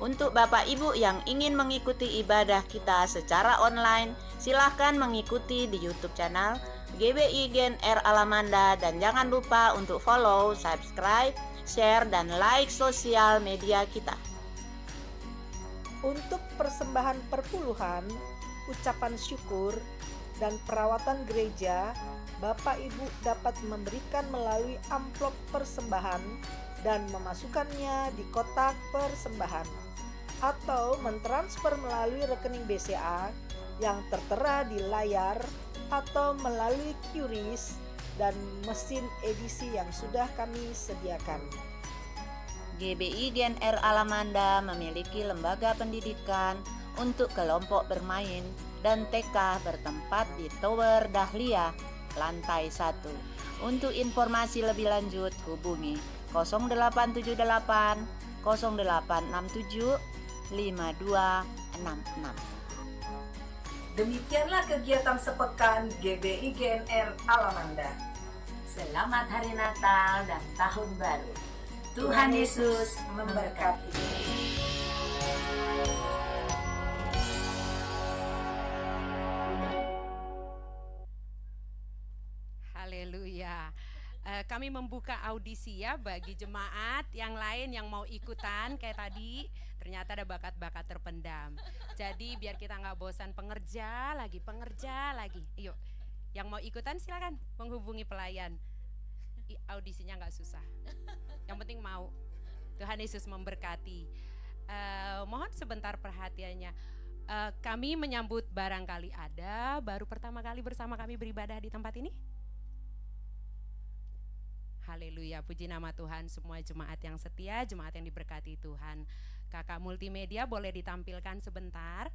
E: Untuk Bapak Ibu yang ingin mengikuti ibadah kita secara online, silahkan mengikuti di YouTube channel GBI GNR Alamanda dan jangan lupa untuk follow, subscribe, share, dan like sosial media kita.
F: Untuk persembahan perpuluhan, ucapan syukur, dan perawatan gereja, Bapak Ibu dapat memberikan melalui amplop persembahan dan memasukkannya di kotak persembahan, atau mentransfer melalui rekening BCA yang tertera di layar atau melalui QRIS dan mesin edisi yang sudah kami sediakan.
E: GBI GNR Alamanda memiliki lembaga pendidikan untuk kelompok bermain dan TK bertempat di Tower Dahlia, lantai 1. Untuk informasi lebih lanjut hubungi 0878 0867 5266.
F: Demikianlah kegiatan sepekan GBI GNR Alamanda.
E: Selamat Hari Natal dan Tahun Baru. Tuhan Yesus memberkati.
B: kami membuka audisi ya bagi jemaat yang lain yang mau ikutan kayak tadi. Ternyata ada bakat-bakat terpendam. Jadi biar kita nggak bosan pengerja lagi. Yuk, yang mau ikutan silakan menghubungi pelayan. Audisinya nggak susah. Yang penting mau. Tuhan Yesus memberkati. Mohon sebentar perhatiannya. Kami menyambut barangkali ada baru pertama kali bersama kami beribadah di tempat ini. Haleluya, puji nama Tuhan. Semua jemaat yang setia, jemaat yang diberkati Tuhan. Kakak multimedia boleh ditampilkan sebentar.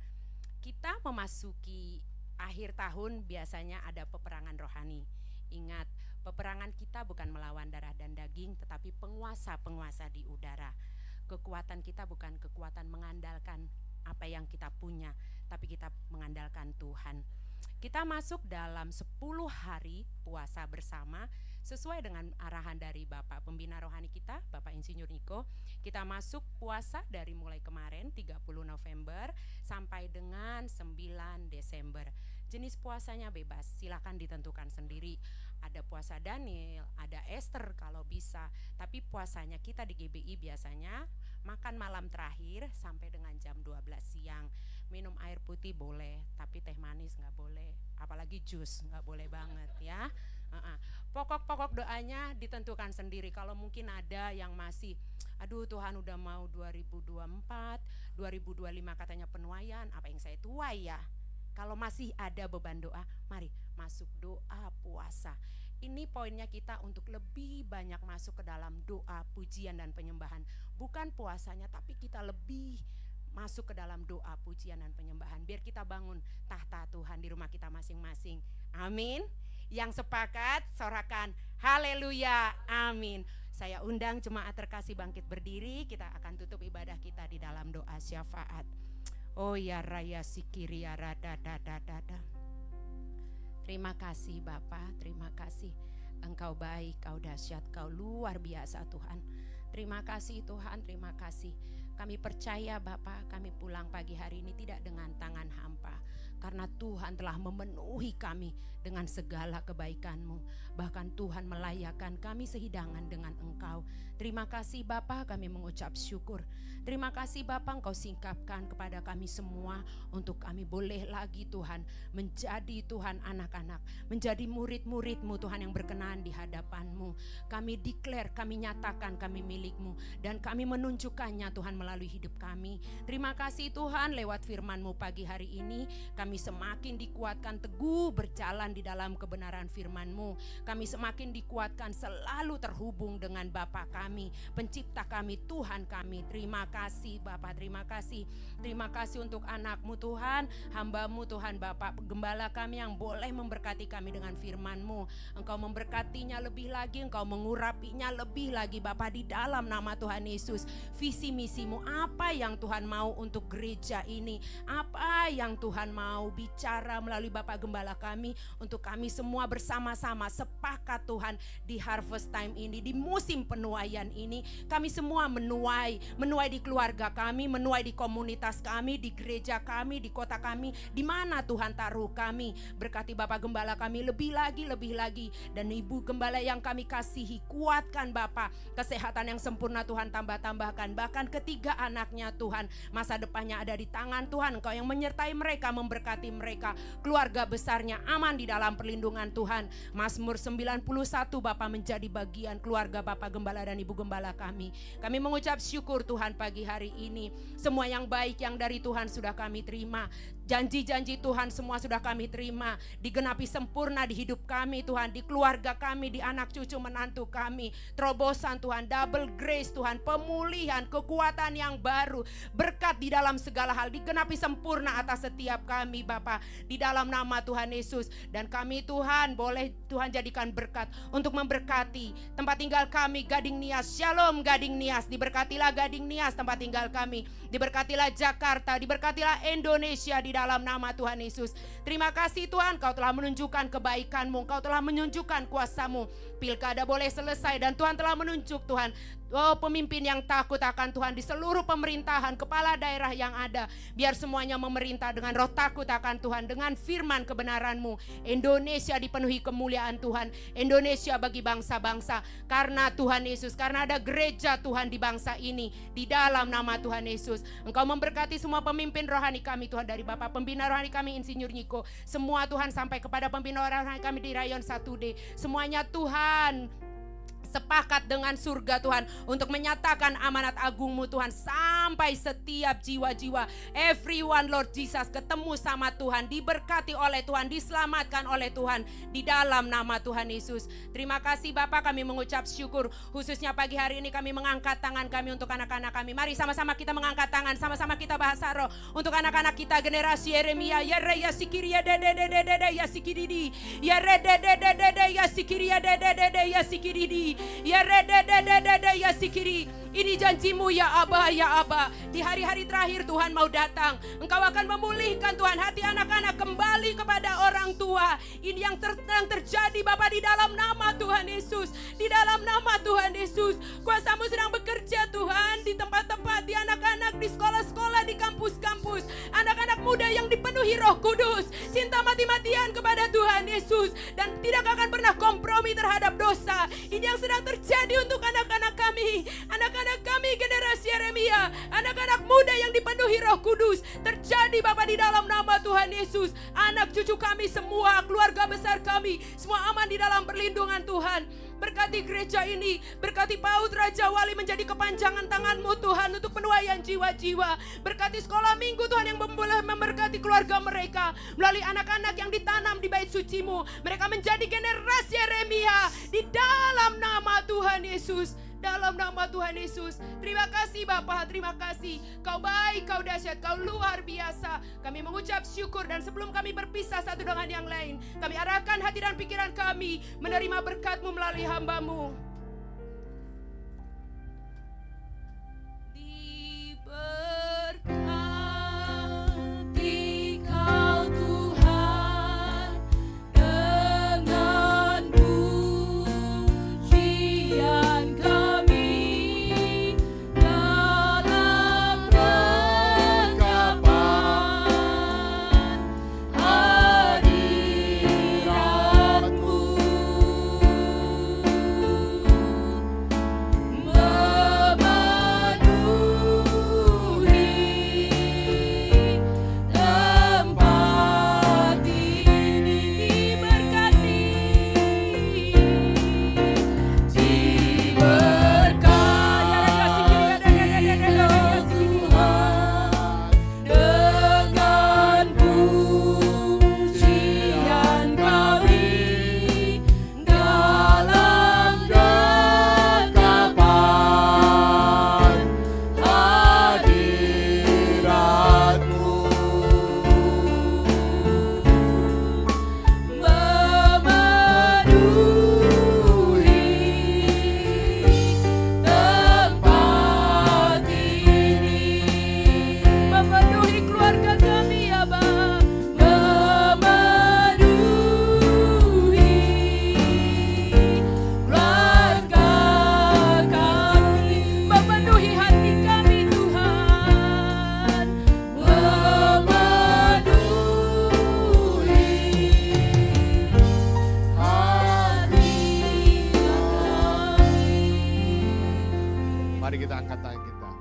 B: Kita memasuki akhir tahun, biasanya ada peperangan rohani. Ingat, peperangan kita bukan melawan darah dan daging, tetapi penguasa-penguasa di udara. Kekuatan kita bukan kekuatan mengandalkan apa yang kita punya, tapi kita mengandalkan Tuhan. Kita masuk dalam 10 hari puasa bersama sesuai dengan arahan dari Bapak Pembina Rohani kita, Bapak Insinyur Niko. Kita masuk puasa dari mulai kemarin 30 November sampai dengan 9 Desember. Jenis puasanya bebas, silakan ditentukan sendiri. Ada puasa Daniel, ada Esther kalau bisa. Tapi puasanya kita di GBI biasanya makan malam terakhir sampai dengan jam 12 siang. Minum air putih boleh, tapi teh manis nggak boleh. Apalagi jus nggak boleh banget ya. Pokok-pokok doanya ditentukan sendiri. Kalau mungkin ada yang masih, aduh Tuhan udah mau 2024, 2025 katanya penuaian, apa yang saya tuai ya? Kalau masih ada beban doa, mari masuk doa puasa. Ini poinnya kita untuk lebih banyak masuk ke dalam doa, pujian dan penyembahan. Bukan puasanya, tapi kita lebih masuk ke dalam doa, pujian dan penyembahan. Biar kita bangun tahta Tuhan di rumah kita masing-masing. Amin. Yang sepakat sorakan haleluya, amin. Saya undang jemaat terkasih bangkit berdiri. Kita akan tutup ibadah kita di dalam doa syafaat. Oh ya raya sikiri ya rada dada dada. Terima kasih Bapa, terima kasih. Engkau baik, Kau dahsyat, Kau luar biasa Tuhan. Terima kasih Tuhan, terima kasih. Kami percaya Bapa, kami pulang pagi hari ini tidak dengan tangan hampa. Karena Tuhan telah memenuhi kami dengan segala kebaikan-Mu. Bahkan Tuhan melayakkan kami sehidangan dengan Engkau. Terima kasih Bapa, kami mengucap syukur. Terima kasih Bapa, Engkau singkapkan kepada kami semua untuk kami boleh lagi Tuhan menjadi Tuhan anak-anak, menjadi murid-murid-Mu Tuhan yang berkenan di hadapan-Mu. Kami declare, kami nyatakan kami milik-Mu dan kami menunjukkannya Tuhan melalui hidup kami. Terima kasih Tuhan, lewat firman-Mu pagi hari ini kami semakin dikuatkan teguh berjalan di dalam kebenaran firman-Mu. Kami semakin dikuatkan selalu terhubung dengan Bapa kami, pencipta kami, Tuhan kami. Terima kasih Bapa, terima kasih. Terima kasih untuk anak-Mu Tuhan, hamba-Mu Tuhan Bapa, gembala kami yang boleh memberkati kami dengan firman-Mu. Engkau memberkatinya lebih lagi, Engkau mengurapinya lebih lagi Bapa, di dalam nama Tuhan Yesus. Visi misi-Mu, apa yang Tuhan mau untuk gereja ini, apa yang Tuhan mau bicara melalui Bapak Gembala kami, untuk kami semua bersama-sama sepakat Tuhan di harvest time ini, di musim penuaian ini. Kami semua menuai di keluarga kami, menuai di komunitas kami, di gereja kami, di kota kami, di mana Tuhan taruh kami. Berkati Bapak Gembala kami lebih lagi, dan Ibu Gembala yang kami kasihi, kuatkan Bapak, kesehatan yang sempurna Tuhan tambah-tambahkan, bahkan ketiga anaknya Tuhan, masa depannya ada di tangan Tuhan. Engkau yang menyertai mereka, memberkati mereka, keluarga besarnya aman di dalam perlindungan Tuhan. Mazmur 91 Bapak menjadi bagian keluarga Bapak Gembala dan Ibu Gembala kami. Kami mengucap syukur Tuhan pagi hari ini. Semua yang baik yang dari Tuhan sudah kami terima. Janji-janji Tuhan semua sudah kami terima, digenapi sempurna di hidup kami Tuhan, di keluarga kami, di anak cucu menantu kami. Terobosan Tuhan, double grace Tuhan, pemulihan, kekuatan yang baru, berkat di dalam segala hal digenapi sempurna atas setiap kami Bapa, di dalam nama Tuhan Yesus. Dan kami Tuhan boleh Tuhan jadikan berkat untuk memberkati tempat tinggal kami, Gading Nias. Shalom Gading Nias, diberkatilah Gading Nias tempat tinggal kami, diberkatilah Jakarta, diberkatilah Indonesia di dalam nama Tuhan Yesus. Terima kasih Tuhan, Kau telah menunjukkan kebaikan-Mu, Kau telah menunjukkan kuasa-Mu. Pilkada boleh selesai dan Tuhan telah menunjuk Tuhan Oh, pemimpin yang takut akan Tuhan di seluruh pemerintahan, kepala daerah yang ada. Biar semuanya memerintah dengan roh takut akan Tuhan, dengan firman kebenaran-Mu. Indonesia dipenuhi kemuliaan Tuhan. Indonesia bagi bangsa-bangsa. Karena Tuhan Yesus, karena ada gereja Tuhan di bangsa ini. Di dalam nama Tuhan Yesus. Engkau memberkati semua pemimpin rohani kami Tuhan. Dari Bapak Pembina rohani kami Insinyur Niko. Semua Tuhan sampai kepada pembina rohani kami di Rayon 1D. Semuanya Tuhan sepakat dengan surga Tuhan untuk menyatakan amanat agung-Mu Tuhan sampai setiap jiwa-jiwa, everyone Lord Jesus ketemu sama Tuhan, diberkati oleh Tuhan, diselamatkan oleh Tuhan di dalam nama Tuhan Yesus. Terima kasih Bapak, kami mengucap syukur khususnya pagi hari ini kami mengangkat tangan kami untuk anak-anak kami. Mari sama-sama kita mengangkat tangan, sama-sama kita bahasa roh untuk anak-anak kita generasi Yeremia. Ya re ya sikiri ya de ya sikiri ya re de ya sikiri ya de ya sikiri ya redededede ya sikiri. Ini janji-Mu ya Aba, ya Aba. Di hari-hari terakhir Tuhan mau datang. Engkau akan memulihkan Tuhan hati anak-anak kembali kepada orang tua. Ini yang terjadi Bapa di dalam nama Tuhan Yesus. Di dalam nama Tuhan Yesus. Kuasa-Mu sedang bekerja Tuhan di tempat-tempat, di anak-anak, di sekolah-sekolah, di kampus-kampus. Anak-anak muda yang dipenuhi Roh Kudus. Cinta mati-matian kepada Tuhan Yesus. Dan tidak akan pernah kompromi terhadap dosa. Ini yang sedang terjadi untuk anak-anak kami. Anak-anak kami generasi Yeremia, anak-anak muda yang dipenuhi Roh Kudus, terjadi Bapa di dalam nama Tuhan Yesus. Anak cucu kami semua, keluarga besar kami, semua aman di dalam perlindungan Tuhan. Berkati gereja ini, berkati PAUD Raja Wali menjadi kepanjangan tangan-Mu Tuhan untuk penuaian jiwa-jiwa. Berkati sekolah minggu Tuhan yang boleh memberkati keluarga mereka melalui anak-anak yang ditanam di bait suci-Mu. Mereka menjadi generasi Yeremia di dalam nama Tuhan Yesus. Dalam nama Tuhan Yesus. Terima kasih Bapa, terima kasih. Kau baik, Kau dahsyat, Kau luar biasa. Kami mengucap syukur dan sebelum kami berpisah satu dengan yang lain, kami arahkan hati dan pikiran kami menerima berkat-Mu melalui hamba-Mu. Diberkati Kau Tuhan dengan pujian kami dalam genggaman hadirat-Mu.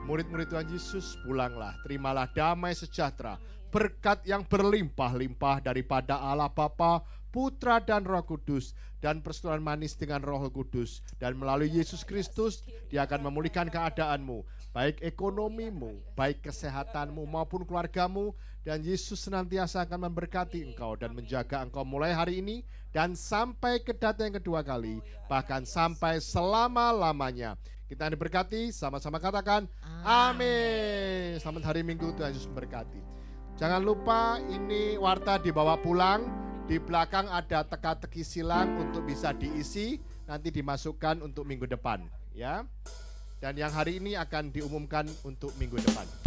D: Murid-murid Tuhan Yesus, pulanglah, terimalah damai sejahtera, berkat yang berlimpah-limpah daripada Allah Bapa, Putra dan Roh Kudus, dan persetujuan manis dengan Roh Kudus. Dan melalui Yesus Kristus, Dia akan memulihkan keadaanmu, baik ekonomimu, baik kesehatanmu maupun keluargamu. Dan Yesus senantiasa akan memberkati engkau dan menjaga engkau mulai hari ini dan sampai kedatangan yang kedua kali, bahkan sampai selama-lamanya. Kita diberkati, sama-sama katakan amin. Selamat hari Minggu, Tuhan Yesus memberkati. Jangan lupa ini warta dibawa pulang. Di belakang ada teka-teki silang untuk bisa diisi, nanti dimasukkan untuk minggu depan, ya. Dan yang hari ini akan diumumkan untuk minggu depan.